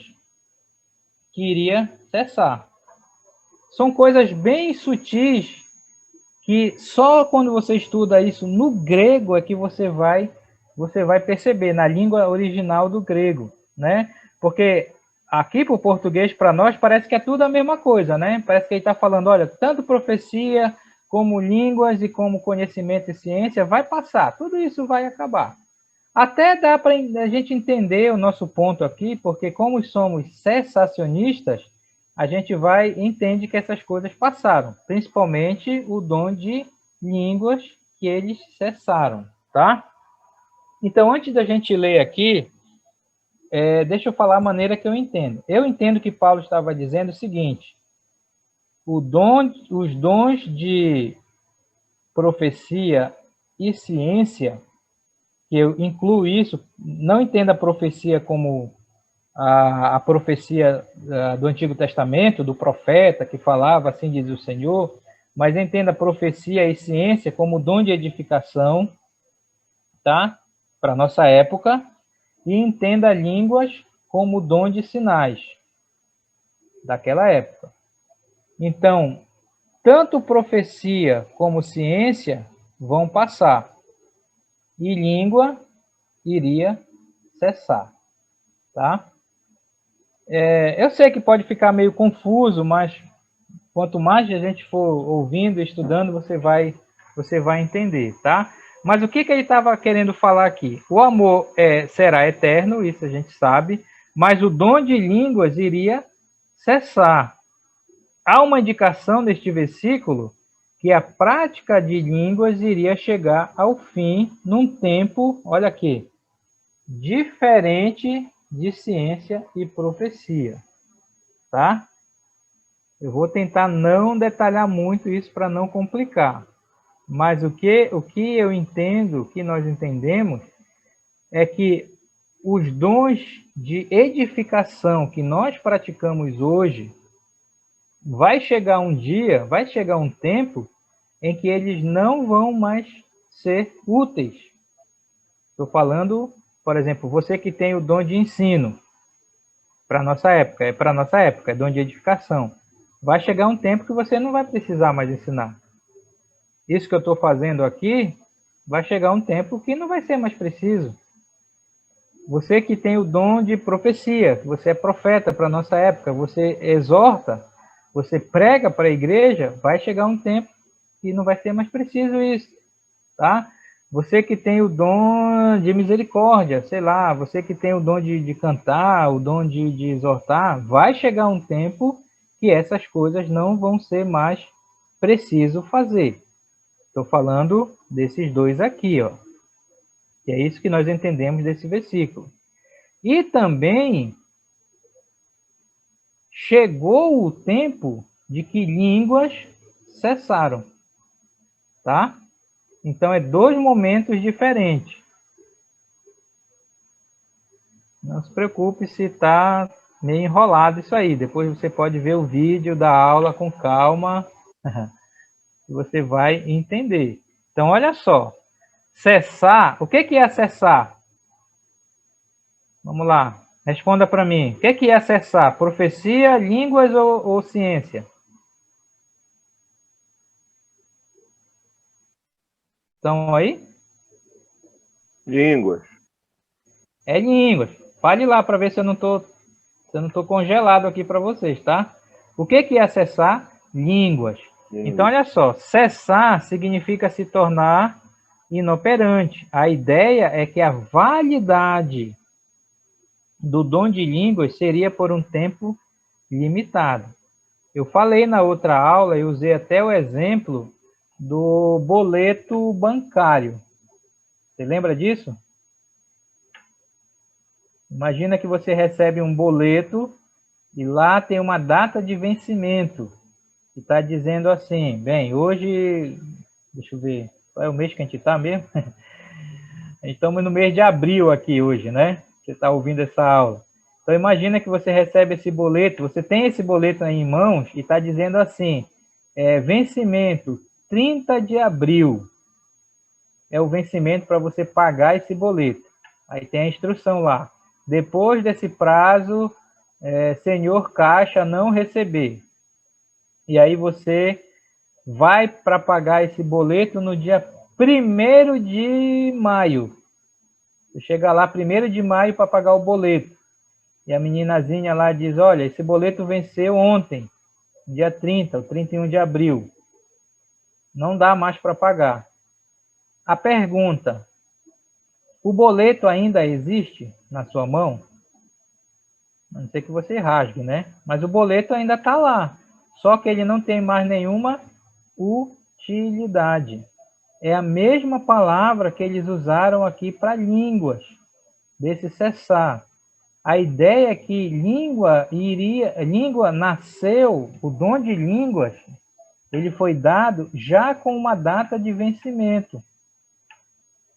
que iria cessar. São coisas bem sutis que só quando você estuda isso no grego é que você vai perceber, na língua original do grego, né? Porque aqui para o português, para nós, parece que é tudo a mesma coisa, né? Parece que ele está falando, olha, tanto profecia como línguas e como conhecimento e ciência vai passar, tudo isso vai acabar. Até dá para a gente entender o nosso ponto aqui, porque como somos cessacionistas, a gente entende que essas coisas passaram, principalmente o dom de línguas que eles cessaram, tá? Então, antes da gente ler aqui, deixa eu falar a maneira que eu entendo. Eu entendo que Paulo estava dizendo o seguinte: os dons de profecia e ciência, que eu incluo isso, não entenda a profecia como a profecia do Antigo Testamento, do profeta que falava, assim diz o Senhor, mas entenda a profecia e ciência como dom de edificação, tá? Para a nossa época, e entenda línguas como dom de sinais daquela época. Então, tanto profecia como ciência vão passar, e língua iria cessar, tá? Eu sei que pode ficar meio confuso, mas quanto mais a gente for ouvindo e estudando, você vai entender, tá? Mas o que ele estava querendo falar aqui? O amor será eterno, isso a gente sabe, mas o dom de línguas iria cessar. Há uma indicação neste versículo que a prática de línguas iria chegar ao fim num tempo, olha aqui, diferente de ciência e profecia, tá? Eu vou tentar não detalhar muito isso para não complicar, mas o que eu entendo, o que nós entendemos, é que os dons de edificação que nós praticamos hoje, vai chegar um tempo em que eles não vão mais ser úteis. Estou falando, por exemplo, você que tem o dom de ensino, para a nossa época, é dom de edificação. Vai chegar um tempo que você não vai precisar mais ensinar. Isso que eu estou fazendo aqui, vai chegar um tempo que não vai ser mais preciso. Você que tem o dom de profecia, você é profeta para a nossa época, você exorta, você prega para a igreja, vai chegar um tempo que não vai ser mais preciso isso, tá? Você que tem o dom de misericórdia, sei lá, você que tem o dom de cantar, o dom de exortar, vai chegar um tempo que essas coisas não vão ser mais preciso fazer. Estou falando desses dois aqui, ó. E é isso que nós entendemos desse versículo. E também chegou o tempo de que línguas cessaram, tá? Então, é dois momentos diferentes. Não se preocupe se está meio enrolado isso aí. Depois você pode ver o vídeo da aula com calma. Você vai entender. Então, olha só. Cessar. O que é cessar? Vamos lá. Responda para mim. O que é cessar? Profecia, línguas ou ciência? Estão aí? Línguas. É línguas. Fale lá para ver se eu não estou congelado aqui para vocês, tá? O que é cessar? Línguas. Então, olha só. Cessar significa se tornar inoperante. A ideia é que a validade do dom de línguas seria por um tempo limitado. Eu falei na outra aula, eu usei até o exemplo do boleto bancário. Você lembra disso? Imagina que você recebe um boleto E lá tem uma data de vencimento, que está dizendo assim, bem, hoje, deixa eu ver, qual é o mês que a gente está mesmo? Estamos no mês de abril aqui hoje, né? Você está ouvindo essa aula. Então, imagina que você recebe esse boleto, você tem esse boleto aí em mãos e está dizendo assim, vencimento 30 de abril é o vencimento para você pagar esse boleto. Aí tem a instrução lá. Depois desse prazo, senhor caixa não receber. E aí você vai para pagar esse boleto no dia 1º de maio. Você chega lá 1º de maio para pagar o boleto. E a meninazinha lá diz, olha, esse boleto venceu ontem, dia 30, ou 31 de abril. Não dá mais para pagar. A pergunta, o boleto ainda existe na sua mão? A não ser que você rasgue, né? Mas o boleto ainda está lá. Só que ele não tem mais nenhuma utilidade. É a mesma palavra que eles usaram aqui para línguas, desse cessar. A ideia é que língua nasceu, o dom de línguas, ele foi dado já com uma data de vencimento,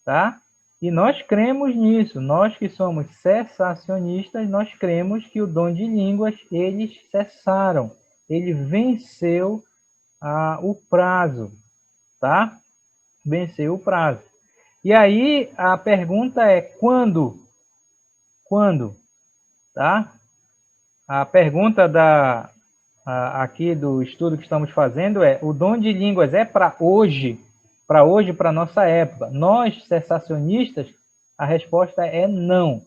tá? E nós cremos nisso, nós que somos cessacionistas, nós cremos que o dom de línguas, eles cessaram, ele venceu o prazo, tá? Venceu o prazo. E aí a pergunta é quando? Quando? Tá? A pergunta aqui do estudo que estamos fazendo é, o dom de línguas é para hoje, para nossa época. Nós, cessacionistas, a resposta é não.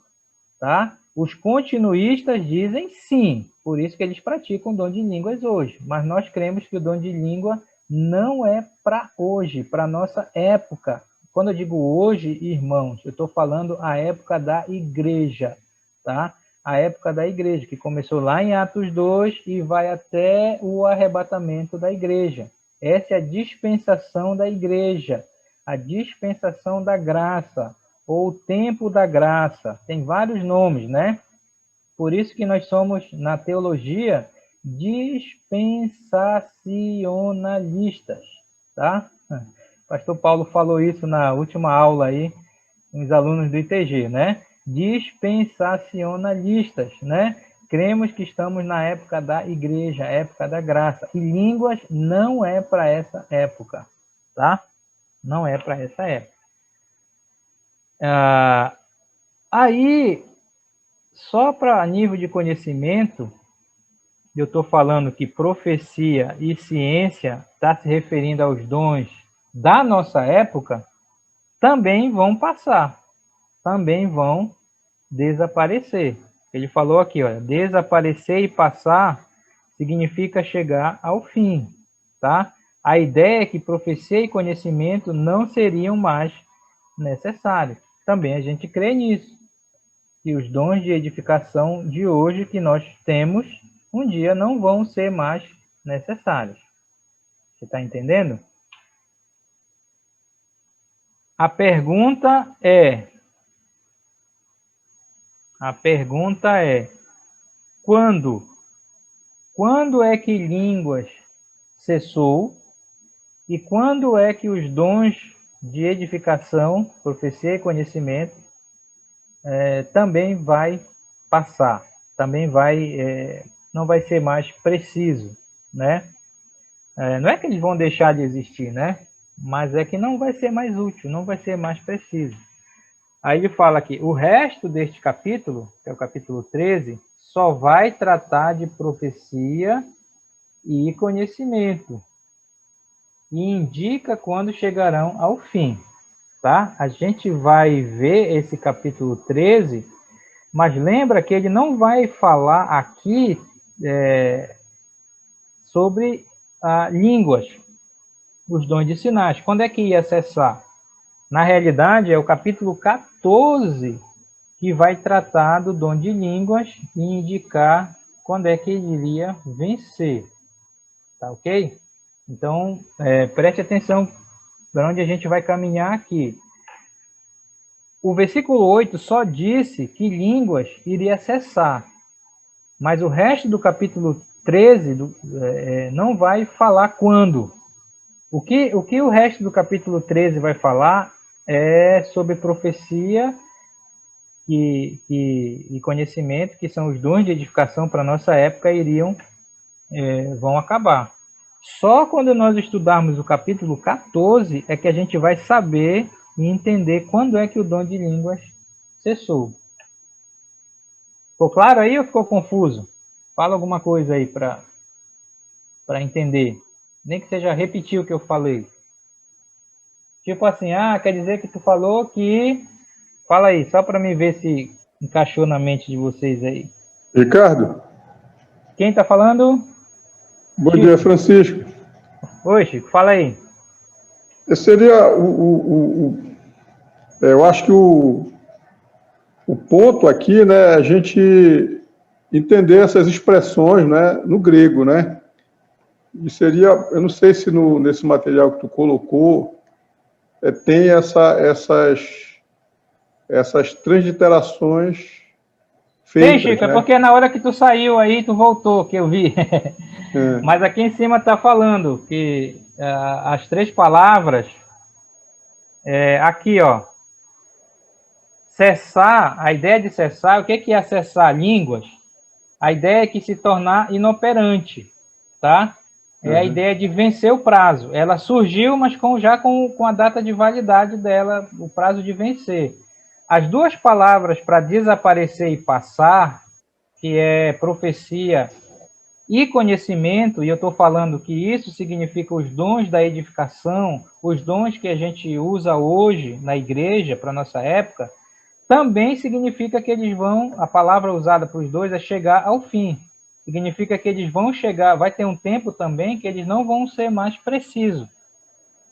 Tá? Os continuistas dizem sim, por isso que eles praticam o dom de línguas hoje. Mas nós cremos que o dom de língua não é para hoje, para nossa época. Quando eu digo hoje, irmãos, eu estou falando a época da igreja, tá? A época da igreja, que começou lá em Atos 2 e vai até o arrebatamento da igreja. Essa é a dispensação da igreja, a dispensação da graça, ou o tempo da graça. Tem vários nomes, né? Por isso que nós somos, na teologia, dispensacionalistas, tá? O pastor Paulo falou isso na última aula aí, com os alunos do ITG, né? Dispensacionalistas, né? Cremos que estamos na época da igreja, época da graça. E línguas não é para essa época, tá? Não é para essa época. Aí, só para nível de conhecimento, eu estou falando que profecia e ciência está se referindo aos dons da nossa época, também vão passar, também vão desaparecer. Ele falou aqui, olha, desaparecer e passar significa chegar ao fim, tá? A ideia é que profecia e conhecimento não seriam mais necessários. Também a gente crê nisso, que os dons de edificação de hoje que nós temos, um dia não vão ser mais necessários. Você está entendendo? A pergunta é, quando? Quando é que línguas cessou e quando é que os dons de edificação, profecia e conhecimento também vai passar, também não vai ser mais preciso, né? Não é que eles vão deixar de existir, né? Mas é que não vai ser mais útil, não vai ser mais preciso. Aí ele fala aqui, o resto deste capítulo, que é o capítulo 13, só vai tratar de profecia e conhecimento. E indica quando chegarão ao fim, tá? A gente vai ver esse capítulo 13, mas lembra que ele não vai falar aqui sobre línguas, os dons de sinais. Quando é que ia cessar? Na realidade, é o capítulo 14 que vai tratar do dom de línguas e indicar quando é que ele iria vencer. Tá ok? Então, preste atenção para onde a gente vai caminhar aqui. O versículo 8 só disse que línguas iria cessar. Mas o resto do capítulo 13 não vai falar quando. O que o resto do capítulo 13 vai falar é sobre profecia e conhecimento, que são os dons de edificação para a nossa época, vão acabar. Só quando nós estudarmos o capítulo 14 é que a gente vai saber e entender quando é que o dom de línguas cessou. Ficou claro aí ou ficou confuso? Fala alguma coisa aí para entender. Nem que seja repetir o que eu falei. Tipo assim, quer dizer que tu falou que... Fala aí, só para me ver se encaixou na mente de vocês aí. Ricardo? Quem está falando? Bom dia, Francisco. Oi, Chico, fala aí. Seria eu acho que o ponto aqui, né, a gente entender essas expressões, né, no grego, né? E seria, eu não sei se nesse material que tu colocou tem essas transliterações feitas. Sim, Chico, né? é porque na hora que tu saiu aí, tu voltou, que eu vi. Mas aqui em cima está falando que as três palavras, aqui, ó, cessar, a ideia de cessar, o que é cessar línguas? A ideia é que se tornar inoperante, tá? É a ideia de vencer o prazo. Ela surgiu, mas já com a data de validade dela, o prazo de vencer. As duas palavras para desaparecer e passar, que é profecia e conhecimento, e eu estou falando que isso significa os dons da edificação, os dons que a gente usa hoje na igreja, para a nossa época, também significa que eles vão, a palavra usada para os dois é chegar ao fim. Significa que eles vão chegar, vai ter um tempo também que eles não vão ser mais precisos,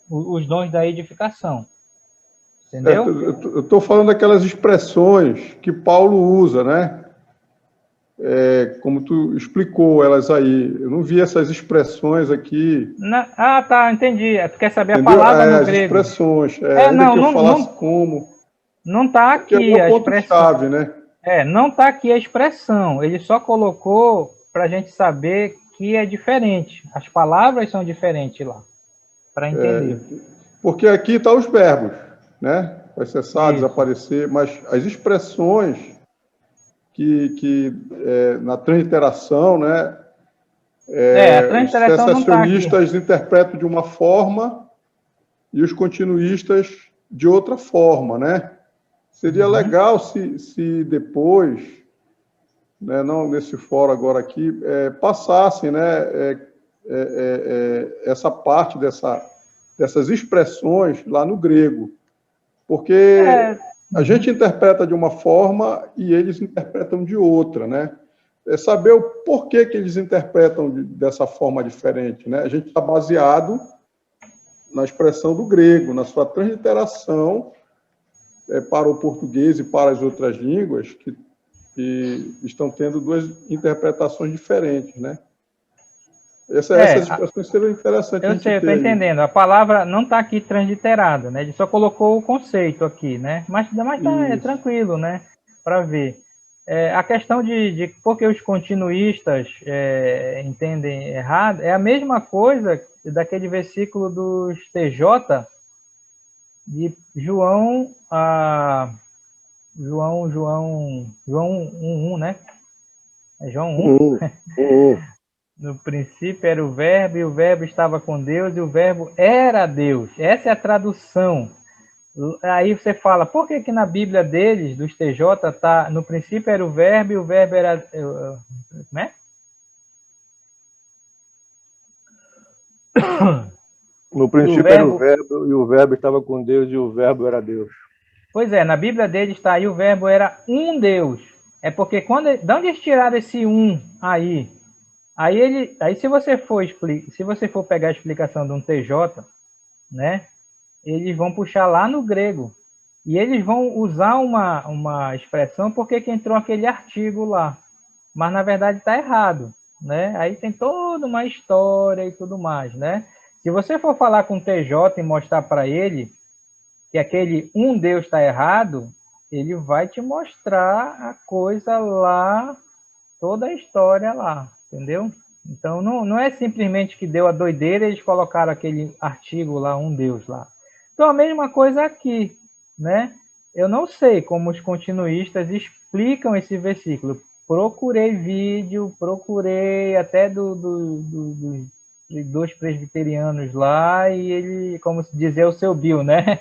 os dons da edificação. Entendeu? Eu estou falando daquelas expressões que Paulo usa, né? Como tu explicou elas aí. Eu não vi essas expressões aqui. Tá, entendi. Tu quer saber Entendeu? a palavra no as grego? Expressões. Ainda que eu falasse como. Não está aqui é a expressão. Chave, né? Não está aqui a expressão. Ele só colocou para a gente saber que é diferente. As palavras são diferentes lá, para entender. Porque aqui estão os verbos, né? Vai cessar, desaparecer, mas as expressões que na transliteração, né? A transliteração os cessacionistas interpretam de uma forma e os continuistas de outra forma, né? Seria legal se depois, né, não nesse fórum agora aqui, passassem, né, essa parte dessas expressões lá no grego. Porque a gente interpreta de uma forma e eles interpretam de outra, né? Saber o porquê que eles interpretam dessa forma diferente, né? A gente está baseado na expressão do grego, na sua transliteração para o português e para as outras línguas que estão tendo duas interpretações diferentes, né? Essas expressões seriam interessantes. Eu sei, eu estou entendendo. A palavra não está aqui transliterada, né? Ele só colocou o conceito aqui, né? Mas tá, tranquilo, né? Para ver. A questão de por que os continuistas entendem errado é a mesma coisa daquele versículo dos TJ de João 1:1, né? É João 1. No princípio era o verbo, e o verbo estava com Deus, e o verbo era Deus. Essa é a tradução. Aí você fala, por que na Bíblia deles, dos TJ, tá, no princípio era o verbo, e o verbo era... né? No princípio era o verbo, e o verbo estava com Deus, e o verbo era Deus. Pois é, na Bíblia deles está aí, o verbo era um Deus. É porque de onde eles tiraram esse um aí? Aí se você for pegar a explicação de um TJ, né, eles vão puxar lá no grego. E eles vão usar uma expressão porque que entrou aquele artigo lá. Mas, na verdade, está errado, né? Aí tem toda uma história e tudo mais, né? Se você for falar com o TJ e mostrar para ele que aquele um Deus está errado, ele vai te mostrar a coisa lá toda a história lá, entendeu? Então, não é simplesmente que deu a doideira e eles colocaram aquele artigo lá, um Deus lá. Então, a mesma coisa aqui, né? Eu não sei como os continuistas explicam esse versículo. Procurei vídeo, procurei até dos presbiterianos lá, e ele, como se dizer, o seu Bill, né?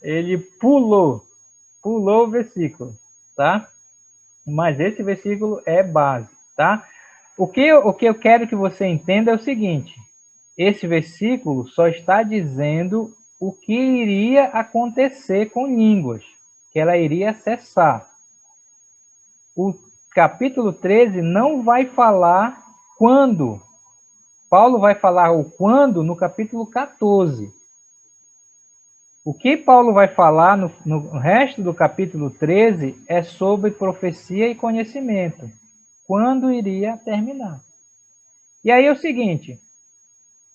Ele pulou o versículo, tá? Mas esse versículo é base, tá? O que eu quero que você entenda é o seguinte: esse versículo só está dizendo o que iria acontecer com línguas, que ela iria cessar. O capítulo 13 não vai falar quando. Paulo vai falar o quando no capítulo 14. O que Paulo vai falar no resto do capítulo 13 é sobre profecia e conhecimento. Quando iria terminar. E aí é o seguinte,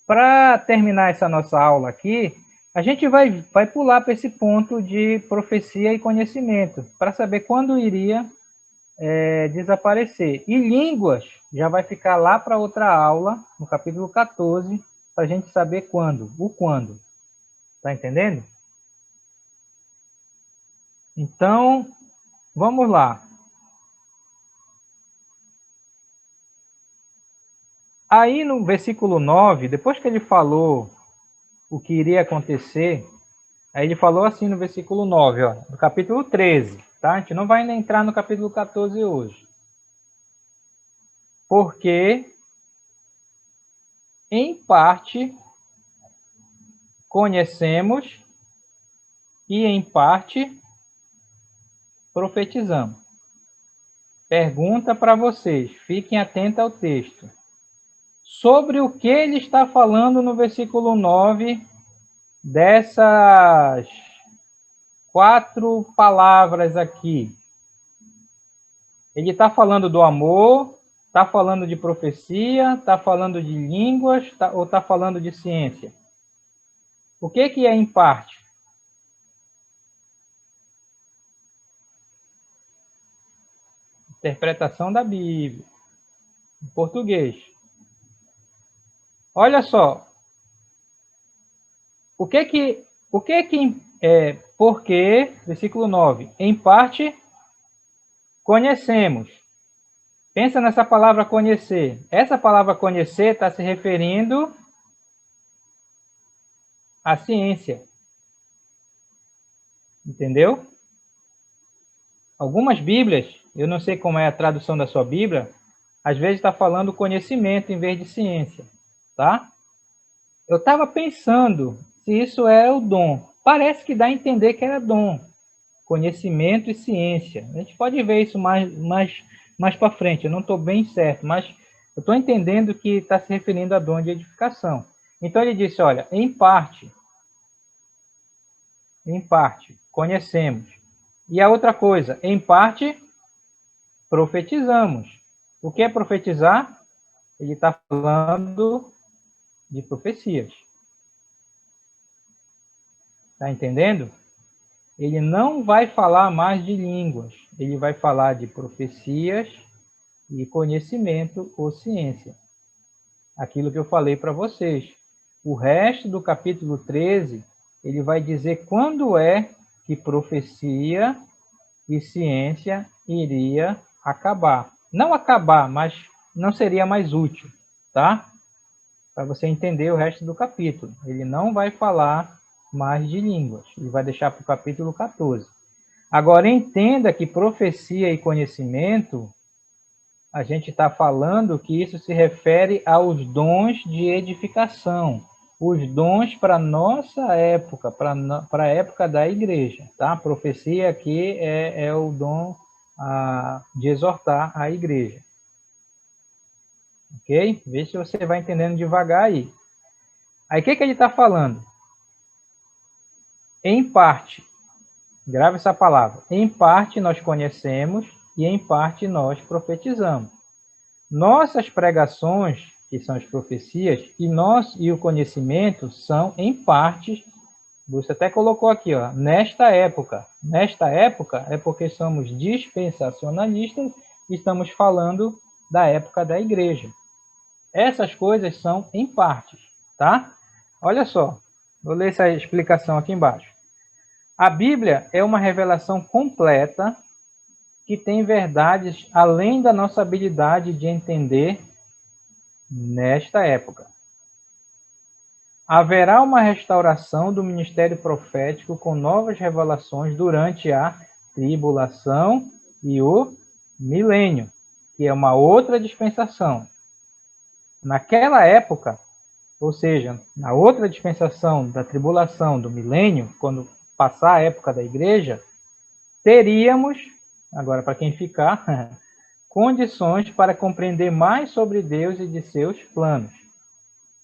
para terminar essa nossa aula aqui, a gente vai pular para esse ponto de profecia e conhecimento, para saber quando iria desaparecer. E línguas já vai ficar lá para outra aula, no capítulo 14, para a gente saber quando, o quando. Tá entendendo? Então, vamos lá. Aí no versículo 9, depois que ele falou o que iria acontecer, aí ele falou assim no versículo 9, ó, no capítulo 13, tá? A gente não vai entrar no capítulo 14 hoje. Porque, em parte, conhecemos e, em parte, profetizamos. Pergunta para vocês, fiquem atentos ao texto. Sobre o que ele está falando no versículo 9, dessas 4 palavras aqui. Ele está falando do amor, está falando de profecia, está falando de línguas, ou está falando de ciência? O que é em parte? Interpretação da Bíblia, em português. Olha só, porque, versículo 9, em parte conhecemos. Pensa nessa palavra conhecer. Essa palavra conhecer está se referindo à ciência. Entendeu? Algumas Bíblias, eu não sei como é a tradução da sua Bíblia, às vezes está falando conhecimento em vez de ciência, tá? Eu estava pensando se isso é o dom. Parece que dá a entender que era dom. Conhecimento e ciência. A gente pode ver isso mais para frente. Eu não estou bem certo, mas eu estou entendendo que está se referindo a dom de edificação. Então ele disse, olha, em parte, conhecemos. E a outra coisa, em parte, profetizamos. O que é profetizar? Ele está falando de profecias. Está entendendo? Ele não vai falar mais de línguas. Ele vai falar de profecias e conhecimento ou ciência. Aquilo que eu falei para vocês. O resto do capítulo 13, ele vai dizer quando é que profecia e ciência iria acabar. Não acabar, mas não seria mais útil, tá? Para você entender o resto do capítulo. Ele não vai falar mais de línguas. Ele vai deixar para o capítulo 14. Agora, entenda que profecia e conhecimento, a gente está falando que isso se refere aos dons de edificação. Os dons para a nossa época, para a época da igreja. Tá? A profecia aqui é o dom de exortar a igreja. Ok? Vê se você vai entendendo devagar aí. Aí o que ele está falando? Em parte, grave essa palavra, em parte nós conhecemos e em parte nós profetizamos. Nossas pregações, que são as profecias, e o conhecimento são em partes, você até colocou aqui, ó, nesta época. Nesta época é porque somos dispensacionalistas e estamos falando da época da igreja. Essas coisas são em partes, tá? Olha só, vou ler essa explicação aqui embaixo. A Bíblia é uma revelação completa que tem verdades além da nossa habilidade de entender nesta época. Haverá uma restauração do ministério profético com novas revelações durante a tribulação e o milênio, que é uma outra dispensação. Naquela época, ou seja, na outra dispensação da tribulação, do milênio, quando passar a época da igreja, teríamos, agora para quem ficar, condições para compreender mais sobre Deus e de seus planos.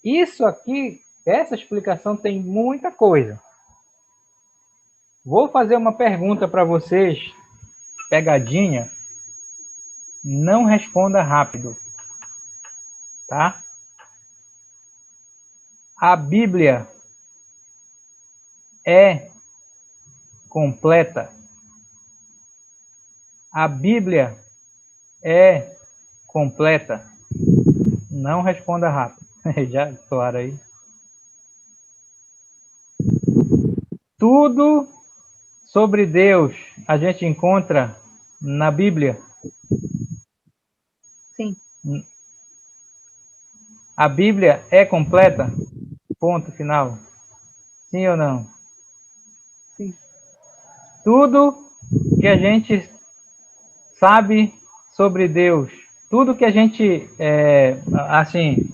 Isso aqui, essa explicação tem muita coisa. Vou fazer uma pergunta para vocês, pegadinha. Não responda rápido, tá? A Bíblia é completa? A Bíblia é completa? Não responda rápido. Já, claro aí. Tudo sobre Deus a gente encontra na Bíblia? Sim. A Bíblia é completa? Ponto final. Sim ou não? Sim. Tudo que a gente sabe sobre Deus, tudo que a gente,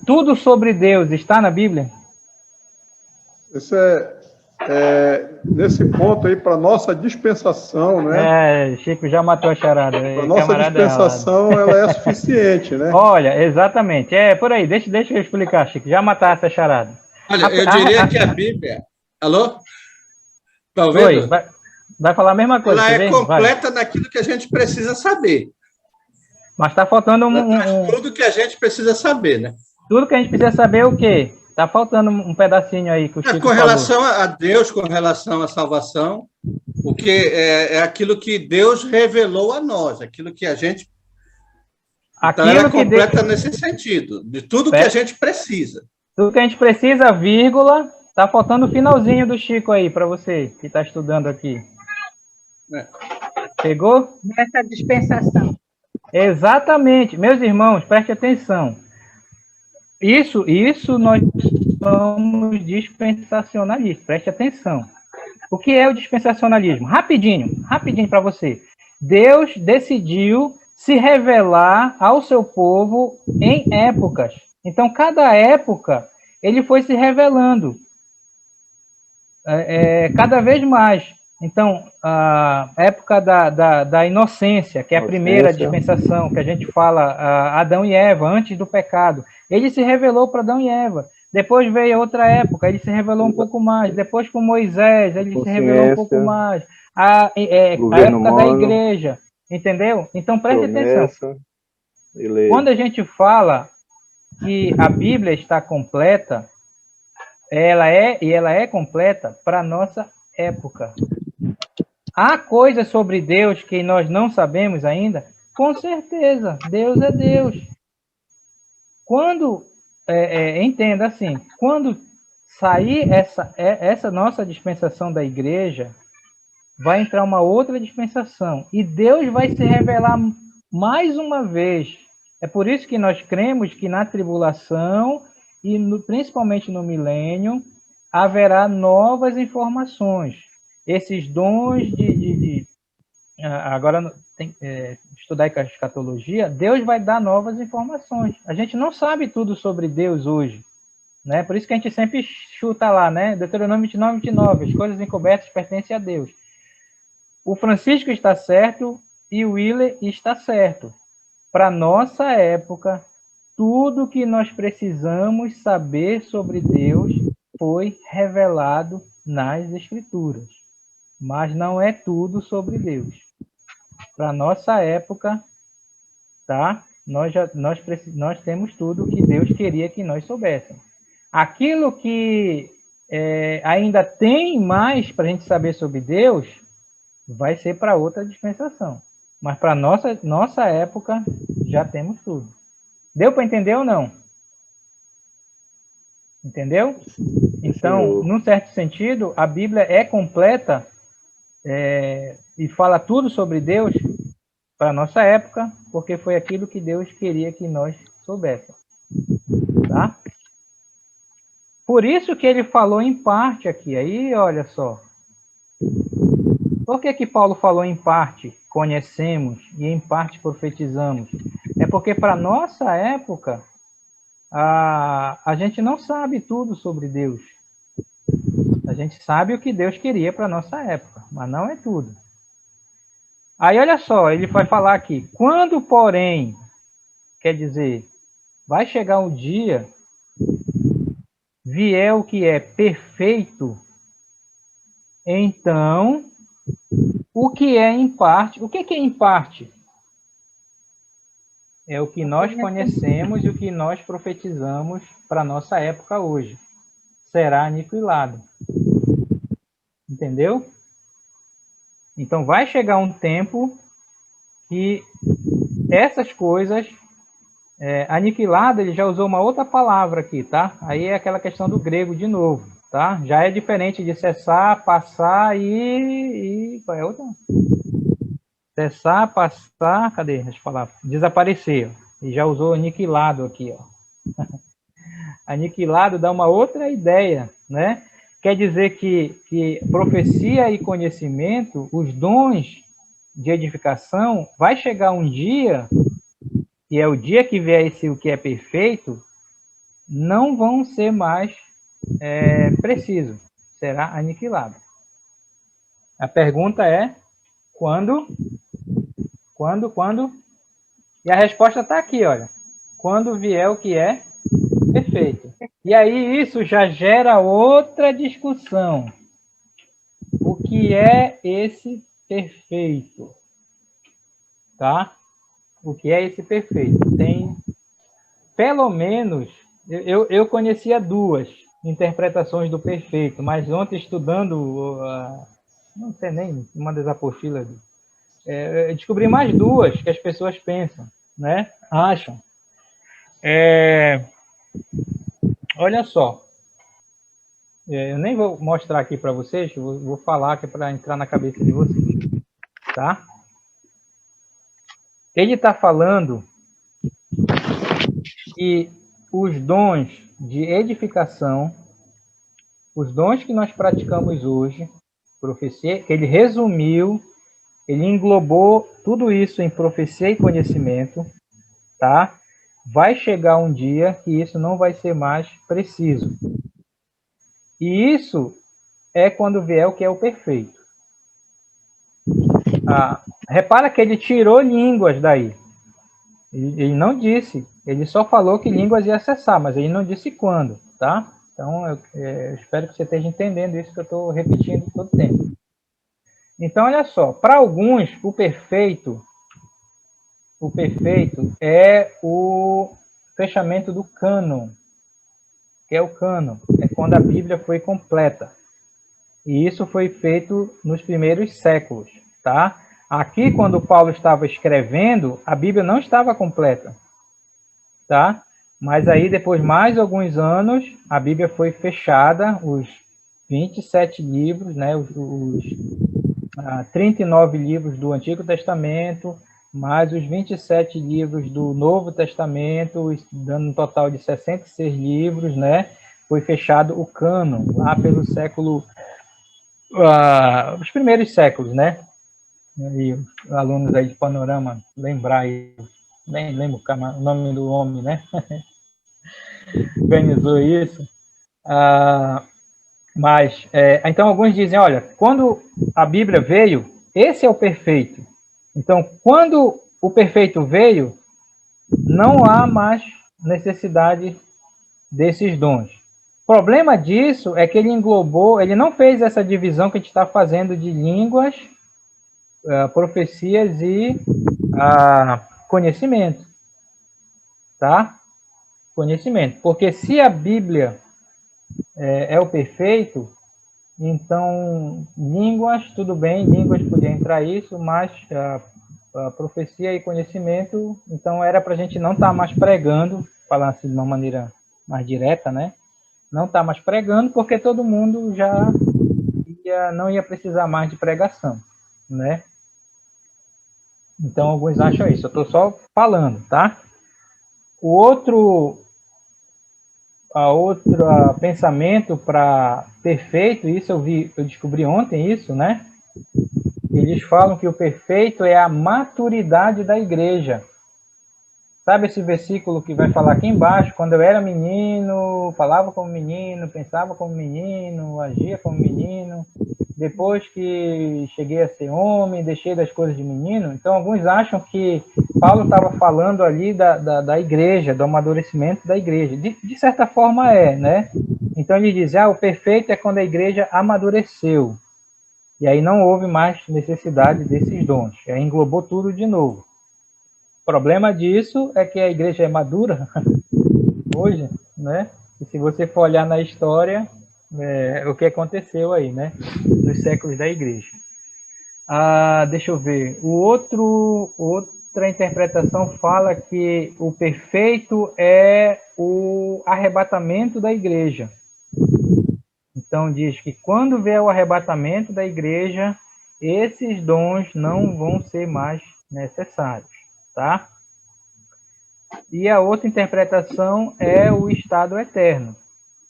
tudo sobre Deus está na Bíblia? Isso nesse ponto aí, para nossa dispensação, né? Chico já matou a charada. Para nossa dispensação, ela é suficiente, né? Olha, exatamente. Por aí, deixa eu explicar, Chico. Já matar essa charada. Olha, eu diria que a Bíblia... Alô? Está ouvindo? Oi, vai falar a mesma coisa. Ela é completa naquilo que a gente precisa saber. Mas está faltando tudo que a gente precisa saber, né? Tudo que a gente precisa saber é o quê? Está faltando um pedacinho aí que o Chico com relação a Deus, com relação à salvação, o que é aquilo que Deus revelou a nós, aquilo que a gente... Então, ela é completa nesse sentido, de tudo que a gente precisa. Tudo que a gente precisa, vírgula, está faltando o finalzinho do Chico aí, para você que está estudando aqui. Pegou? Nessa dispensação. Exatamente. Meus irmãos, preste atenção. Isso nós somos dispensacionalistas. Preste atenção. O que é o dispensacionalismo? Rapidinho para você. Deus decidiu se revelar ao seu povo em épocas. Então, cada época, ele foi se revelando cada vez mais. Então, a época da inocência, que é a primeira dispensação, que a gente fala, Adão e Eva, antes do pecado, ele se revelou para Adão e Eva. Depois veio outra época, ele se revelou um pouco mais. Depois com Moisés, ele se revelou um pouco mais. A época da igreja, entendeu? Então, preste atenção. Quando a gente fala que a Bíblia está completa, ela é completa para a nossa época. Há coisas sobre Deus que nós não sabemos ainda? Com certeza, Deus é Deus. Quando, entenda assim, quando sair essa nossa dispensação da igreja, vai entrar uma outra dispensação, e Deus vai se revelar mais uma vez. É por isso que nós cremos que na tribulação, e principalmente no milênio, haverá novas informações. Esses dons agora tem estudar a escatologia, Deus vai dar novas informações. A gente não sabe tudo sobre Deus hoje, né? Por isso que a gente sempre chuta lá, né? Deuteronômio 29, 29, as coisas encobertas pertencem a Deus. O Francisco está certo e o Willer está certo. Para nossa época, tudo que nós precisamos saber sobre Deus foi revelado nas Escrituras. Mas não é tudo sobre Deus. Para nossa época, tá? Nós temos tudo que Deus queria que nós soubéssemos. Aquilo que ainda tem mais para a gente saber sobre Deus, vai ser para outra dispensação. Mas para nossa época, já temos tudo. Deu para entender ou não? Entendeu? Então, num certo sentido, a Bíblia é completa e fala tudo sobre Deus para a nossa época, porque foi aquilo que Deus queria que nós soubéssemos. Tá? Por isso que ele falou em parte aqui. Aí, olha só. Por que Paulo falou em parte conhecemos e em parte profetizamos? É porque para a nossa época, a gente não sabe tudo sobre Deus. A gente sabe o que Deus queria para a nossa época, mas não é tudo. Aí, olha só, ele vai falar aqui. Quando, porém, quer dizer, vai chegar um dia, vier o que é perfeito, então, o que é em parte? O que é em parte? É o que nós conhecemos e o que nós profetizamos para a nossa época hoje. Será aniquilado. Entendeu? Então, vai chegar um tempo que essas coisas... aniquilado, ele já usou uma outra palavra aqui, tá? Aí é aquela questão do grego de novo, tá? Já é diferente de cessar, passar e qual é a outra? Cessar, passar, cadê as palavras? Desaparecer. E já usou aniquilado aqui, ó. Aniquilado dá uma outra ideia, né? Quer dizer que profecia e conhecimento, os dons de edificação, vai chegar um dia, e é o dia que vier o que é perfeito, não vão ser mais precisos, será aniquilado. A pergunta é, quando? Quando? E a resposta está aqui, olha. Quando vier o que é perfeito. E aí isso já gera outra discussão. O que é esse perfeito? Tá? O que é esse perfeito? Tem, pelo menos, eu conhecia duas interpretações do perfeito, mas ontem estudando, não sei nem, uma das apostilas, eu descobri mais duas que as pessoas pensam, né? Acham. Olha só, eu nem vou mostrar aqui para vocês, vou falar que é para entrar na cabeça de vocês, tá? Ele está falando que os dons de edificação, os dons que nós praticamos hoje, profecia, que ele resumiu, ele englobou tudo isso em profecia e conhecimento, tá? Vai chegar um dia que isso não vai ser mais preciso. E isso é quando vier o que é o perfeito. Repara que ele tirou línguas daí. Ele não disse, ele só falou que línguas ia cessar, mas ele não disse quando, tá? Então, eu espero que você esteja entendendo isso que eu estou repetindo todo o tempo. Então, olha só, para alguns, o perfeito é o fechamento do cânon, que é o cânon, é quando a Bíblia foi completa. E isso foi feito nos primeiros séculos, tá? Aqui, quando Paulo estava escrevendo, a Bíblia não estava completa, tá? Mas aí, depois de mais alguns anos, a Bíblia foi fechada, os 27 livros, né? Os 39 livros do Antigo Testamento, mais os 27 livros do Novo Testamento, dando um total de 66 livros, né? Foi fechado o cânon, lá pelo século... os primeiros séculos, né? E os alunos aí de Panorama, lembrar aí, nem lembro o nome do homem, né? Organizou isso. Mas, então, alguns dizem, olha, quando a Bíblia veio, esse é o perfeito. Então, quando o perfeito veio, não há mais necessidade desses dons. O problema disso é que ele englobou, ele não fez essa divisão que a gente está fazendo de línguas, profecias e conhecimento. Tá? Conhecimento. Porque se a Bíblia é o perfeito, então línguas, tudo bem, línguas podia entrar isso, mas a profecia e conhecimento, então era para a gente não estar mais pregando, falar assim de uma maneira mais direta, né? Não estar mais pregando, porque todo mundo já não ia precisar mais de pregação, né? Então, alguns acham isso. Eu estou só falando, tá? O outro pensamento para perfeito, isso eu descobri ontem isso, né? Eles falam que o perfeito é a maturidade da igreja. Sabe esse versículo que vai falar aqui embaixo? Quando eu era menino, falava como menino, pensava como menino, agia como menino. Depois que cheguei a ser homem, deixei das coisas de menino. Então, alguns acham que Paulo estava falando ali da igreja, do amadurecimento da igreja. De certa forma né? Então, ele diz, o perfeito é quando a igreja amadureceu. E aí não houve mais necessidade desses dons. Aí englobou tudo de novo. O problema disso é que a igreja é madura hoje, né? E se você for olhar na história, o que aconteceu aí, né? Nos séculos da igreja. Deixa eu ver. Outra interpretação fala que o perfeito é o arrebatamento da igreja. Então diz que quando vier o arrebatamento da igreja, esses dons não vão ser mais necessários, tá? E a outra interpretação é o estado eterno.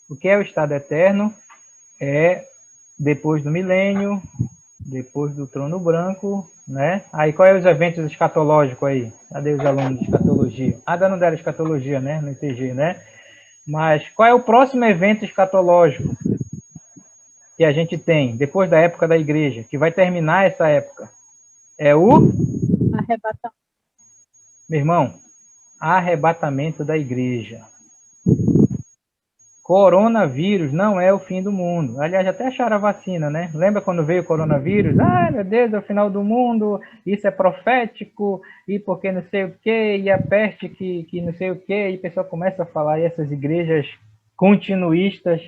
O que é o estado eterno? É depois do milênio, depois do trono branco, né? Aí, qual é os eventos escatológicos aí? Cadê os alunos de escatologia? Ainda não deram escatologia, né? No ITG, né? Mas qual é o próximo evento escatológico que a gente tem depois da época da igreja, que vai terminar essa época? É o Arrebatamento. Meu irmão, arrebatamento da igreja. Coronavírus não é o fim do mundo. Aliás, até acharam a vacina, né? Lembra quando veio o coronavírus? Meu Deus, é o final do mundo, isso é profético, e porque não sei o quê, e a peste que não sei o quê, e o pessoal começa a falar, e essas igrejas continuistas,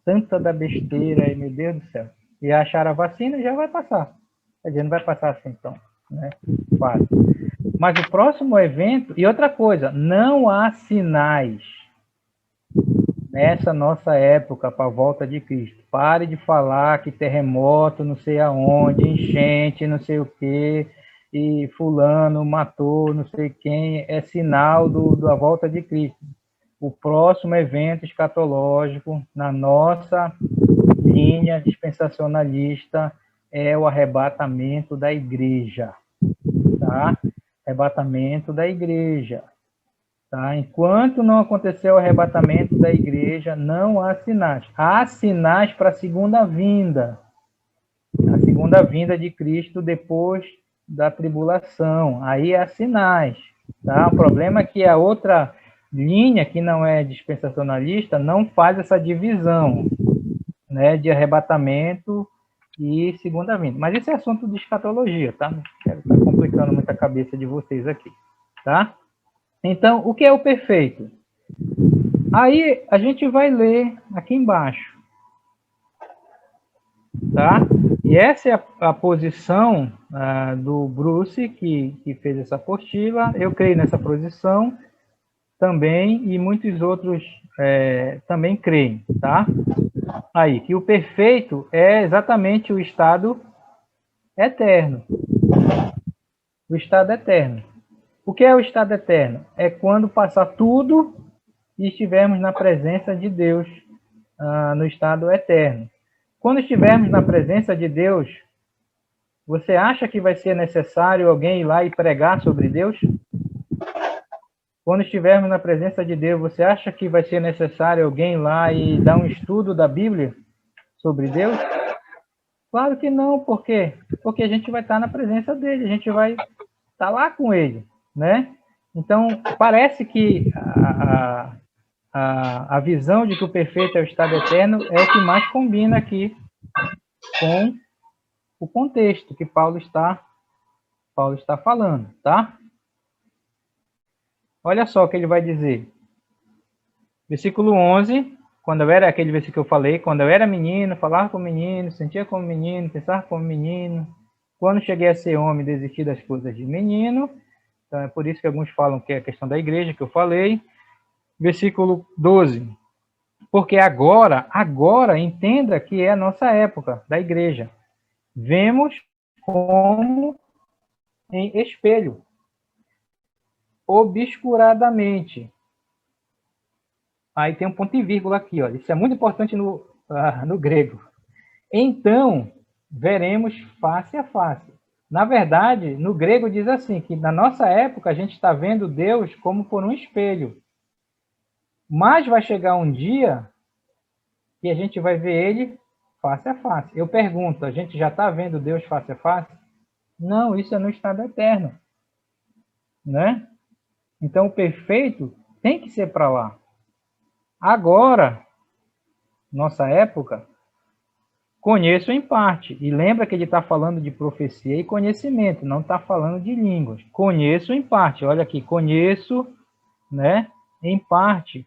tanta da besteira, meu Deus do céu. E acharam a vacina, já vai passar. Quer dizer, não vai passar assim, então, né? Quase. Mas o próximo evento, e outra coisa, não há sinais nessa nossa época para a volta de Cristo. Pare de falar que terremoto, não sei aonde, enchente, não sei o quê, e fulano matou, não sei quem, é sinal da volta de Cristo. O próximo evento escatológico na nossa linha dispensacionalista é o arrebatamento da igreja, tá? Arrebatamento da igreja. Tá? Enquanto não aconteceu o arrebatamento da igreja, não há sinais. Há sinais para a segunda vinda. A segunda vinda de Cristo depois da tribulação. Aí há sinais. Tá? O problema é que a outra linha, que não é dispensacionalista, não faz essa divisão, né, de arrebatamento e segunda vinda. Mas isso é assunto de escatologia, tá? Não quero estar complicando muito a cabeça de vocês aqui, tá? Então, o que é o perfeito? Aí a gente vai ler aqui embaixo, tá? E essa é a posição do Bruce, que fez essa apostila. Eu creio nessa posição também, e muitos outros também creem, tá? Aí, que o perfeito é exatamente o estado eterno. O estado eterno. O que é o estado eterno? É quando passar tudo e estivermos na presença de Deus, no estado eterno. Quando estivermos na presença de Deus, você acha que vai ser necessário alguém ir lá e pregar sobre Deus? Quando estivermos na presença de Deus, você acha que vai ser necessário alguém ir lá e dar um estudo da Bíblia sobre Deus? Claro que não, por quê? Porque a gente vai estar na presença dele, a gente vai estar lá com ele, né? Então, parece que a visão de que o perfeito é o estado eterno é o que mais combina aqui com o contexto que Paulo está falando, tá? Olha só o que ele vai dizer. Versículo 11, quando eu era aquele versículo que eu falei, quando eu era menino, falava como menino, sentia como menino, pensava como menino, Quando cheguei a ser homem, desisti das coisas de menino. Então, é por isso que alguns falam que é a questão da igreja, que eu falei. Versículo 12. Porque agora, entenda que é a nossa época da igreja. Vemos como em espelho, obscuradamente. Aí tem um ponto e vírgula aqui, ó. Isso é muito importante no grego. Então, veremos face a face. Na verdade, no grego diz assim, que na nossa época a gente está vendo Deus como por um espelho. Mas vai chegar um dia que a gente vai ver ele face a face. Eu pergunto, a gente já está vendo Deus face a face? Não, isso é no estado eterno. Né? Então, o perfeito tem que ser para lá. Agora, nossa época, conheço em parte. E lembra que ele está falando de profecia e conhecimento, não está falando de línguas. Conheço em parte. Olha aqui, conheço, né, em parte.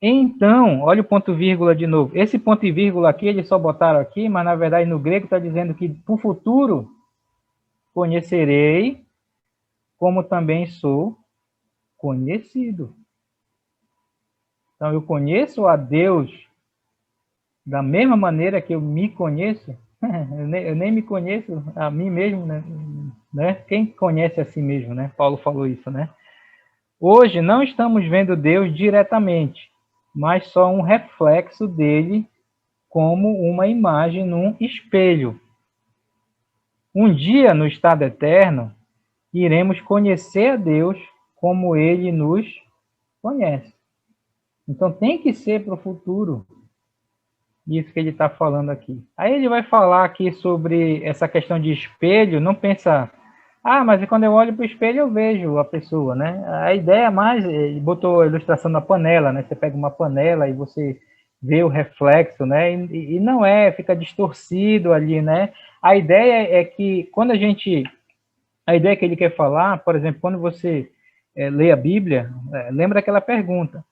Então, olha o ponto vírgula de novo. Esse ponto e vírgula aqui, eles só botaram aqui, mas na verdade no grego está dizendo que para o futuro conhecerei, como também sou conhecido. Então, eu conheço a Deus da mesma maneira que eu me conheço. Eu nem me conheço a mim mesmo, né? Quem conhece a si mesmo, né? Paulo falou isso, né? Hoje não estamos vendo Deus diretamente, mas só um reflexo dele como uma imagem num espelho. Um dia, no estado eterno, iremos conhecer a Deus como ele nos conhece. Então tem que ser para o futuro isso que ele está falando aqui. Aí ele vai falar aqui sobre essa questão de espelho, não pensa, mas quando eu olho para o espelho eu vejo a pessoa, né? A ideia mais, ele botou a ilustração da panela, né? Você pega uma panela e você vê o reflexo, né? E não fica distorcido ali, né? A ideia é que quando a ideia que ele quer falar, por exemplo, quando você lê a Bíblia, lembra aquela pergunta,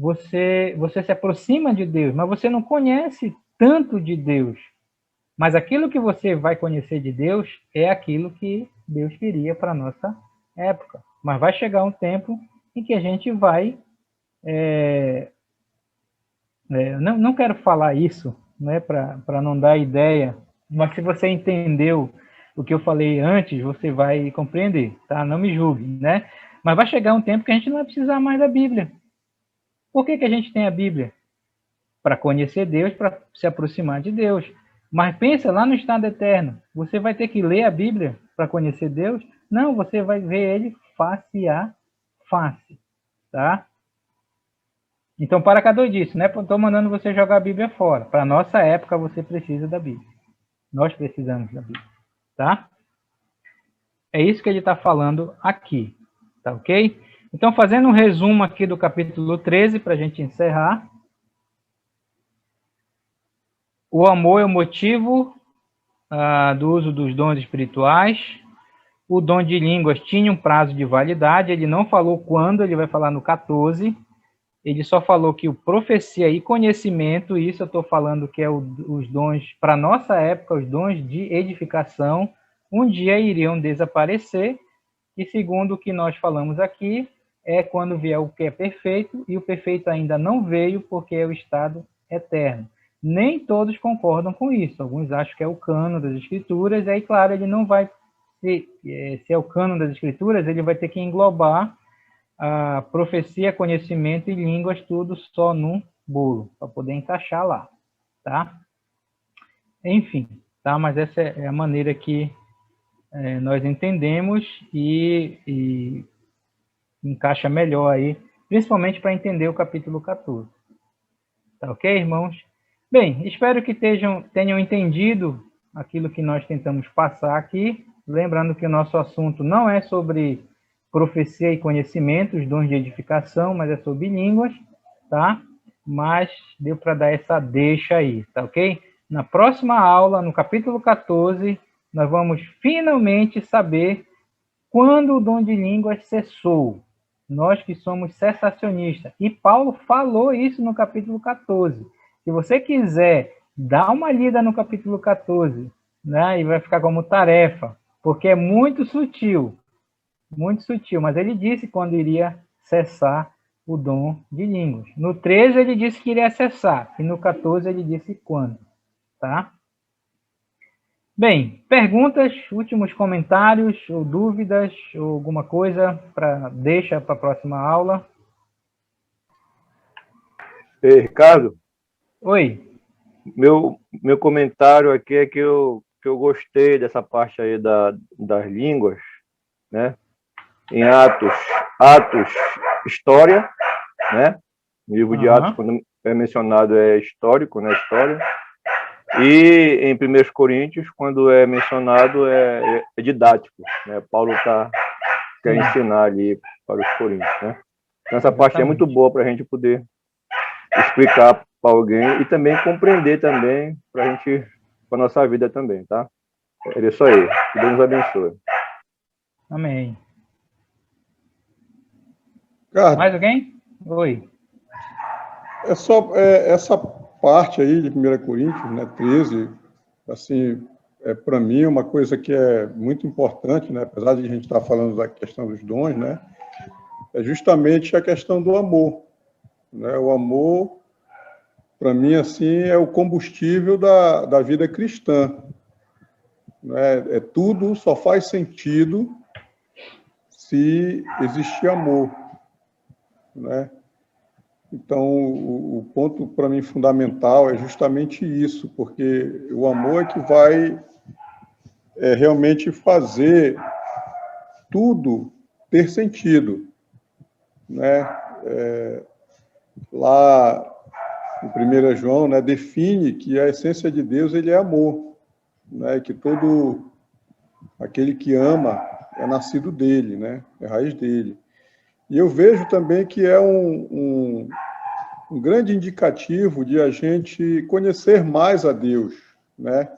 você se aproxima de Deus, mas você não conhece tanto de Deus. Mas aquilo que você vai conhecer de Deus é aquilo que Deus queria para a nossa época. Mas vai chegar um tempo em que a gente vai... não quero falar isso, né, para não dar ideia, mas se você entendeu o que eu falei antes, você vai compreender, tá? Não me julgue, né? Mas vai chegar um tempo que a gente não vai precisar mais da Bíblia. Por que a gente tem a Bíblia? Para conhecer Deus, para se aproximar de Deus. Mas pensa lá no estado eterno. Você vai ter que ler a Bíblia para conhecer Deus? Não, você vai ver ele face a face. Tá? Então, para cá doidice, né? Estou mandando você jogar a Bíblia fora. Para a nossa época, você precisa da Bíblia. Nós precisamos da Bíblia. Tá? É isso que ele está falando aqui. Tá ok? Então, fazendo um resumo aqui do capítulo 13, para a gente encerrar. O amor é o motivo do uso dos dons espirituais. O dom de línguas tinha um prazo de validade, ele não falou quando, ele vai falar no 14. Ele só falou que o profecia e conhecimento, isso eu estou falando que é os dons, para nossa época, os dons de edificação, um dia iriam desaparecer, e segundo o que nós falamos aqui, é quando vier o que é perfeito, e o perfeito ainda não veio, porque é o estado eterno. Nem todos concordam com isso. Alguns acham que é o cânon das Escrituras, e aí, claro, ele não vai, se é o cânon das Escrituras, ele vai ter que englobar a profecia, conhecimento e línguas, tudo só num bolo, para poder encaixar lá, tá? Enfim, tá? Mas essa é a maneira que nós entendemos e encaixa melhor aí, principalmente para entender o capítulo 14. Tá ok, irmãos? Bem, espero que tenham entendido aquilo que nós tentamos passar aqui. Lembrando que o nosso assunto não é sobre profecia e conhecimento, os dons de edificação, mas é sobre línguas, tá? Mas deu para dar essa deixa aí, tá ok? Na próxima aula, no capítulo 14, nós vamos finalmente saber quando o dom de línguas cessou. Nós que somos cessacionistas. E Paulo falou isso no capítulo 14. Se você quiser dar uma lida no capítulo 14, né, e vai ficar como tarefa, porque é muito sutil, mas ele disse quando iria cessar o dom de línguas. No 13 ele disse que iria cessar, e no 14 ele disse quando, tá? Bem, perguntas, últimos comentários, ou dúvidas, ou alguma coisa deixa para a próxima aula? Ei, Ricardo, Oi. meu comentário aqui é que eu gostei dessa parte aí das línguas, né? Em Atos, história, né? O livro de Atos, quando é mencionado, é histórico, né? História. E em 1 Coríntios, quando é mencionado, é didático, né? Paulo quer ensinar ali para os coríntios, né? Então, essa parte é muito boa para a gente poder explicar para alguém e também compreender também para a nossa vida também, tá? É isso aí. Que Deus nos abençoe. Amém. Ricardo, Mais alguém? Oi. é só essa parte aí de 1 Coríntios, né, 13, assim, para mim, uma coisa que é muito importante, né, apesar de a gente estar falando da questão dos dons, né, é justamente a questão do amor. Né? O amor, para mim, assim, é o combustível da vida cristã. Né? Tudo só faz sentido se existir amor. Né? Então, o ponto, para mim, fundamental é justamente isso, porque o amor é que vai realmente fazer tudo ter sentido. Né? Lá, em 1 João, né, define que a essência de Deus ele é amor, né? Que todo aquele que ama é nascido dele, né? É raiz dele. E eu vejo também que é um grande indicativo de a gente conhecer mais a Deus, né?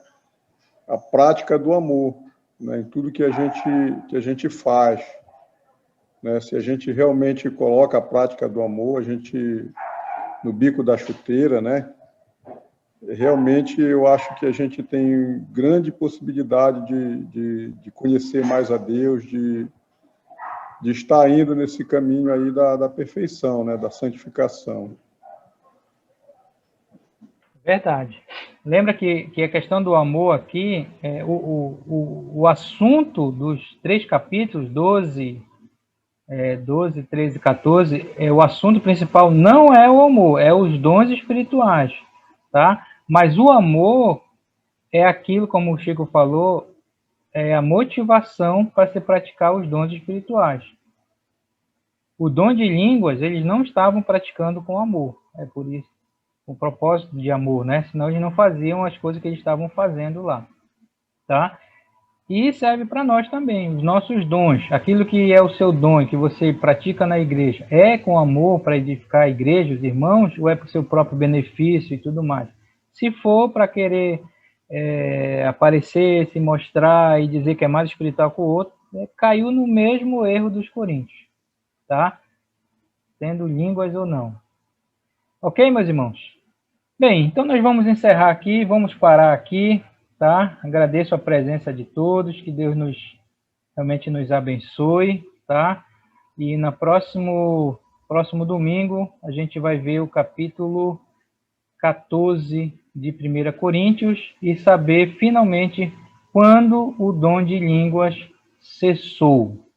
A prática do amor, né? Em tudo que a gente faz, né? Se a gente realmente coloca a prática do amor, a gente no bico da chuteira, né? Realmente eu acho que a gente tem grande possibilidade de conhecer mais a Deus, de estar indo nesse caminho aí da perfeição, né? Da santificação. Verdade. Lembra que a questão do amor aqui, o assunto dos 3 capítulos, 12, 13 e 14, o assunto principal não é o amor, é os dons espirituais, tá? Mas o amor é aquilo, como o Chico falou, é a motivação para se praticar os dons espirituais. O dom de línguas, eles não estavam praticando com amor, é por isso, o propósito de amor, né? Senão eles não faziam as coisas que eles estavam fazendo lá, tá? E serve para nós também, os nossos dons, aquilo que é o seu dom, que você pratica na igreja, é com amor para edificar a igreja, os irmãos, ou é para o seu próprio benefício e tudo mais? Se for para querer aparecer, se mostrar e dizer que é mais espiritual que o outro, caiu no mesmo erro dos coríntios, tá? Tendo línguas ou não. Ok, meus irmãos? Bem, então nós vamos encerrar aqui, vamos parar aqui, tá? Agradeço a presença de todos, que Deus realmente nos abençoe, tá? E no próximo domingo a gente vai ver o capítulo 14 de 1 Coríntios e saber finalmente quando o dom de línguas cessou.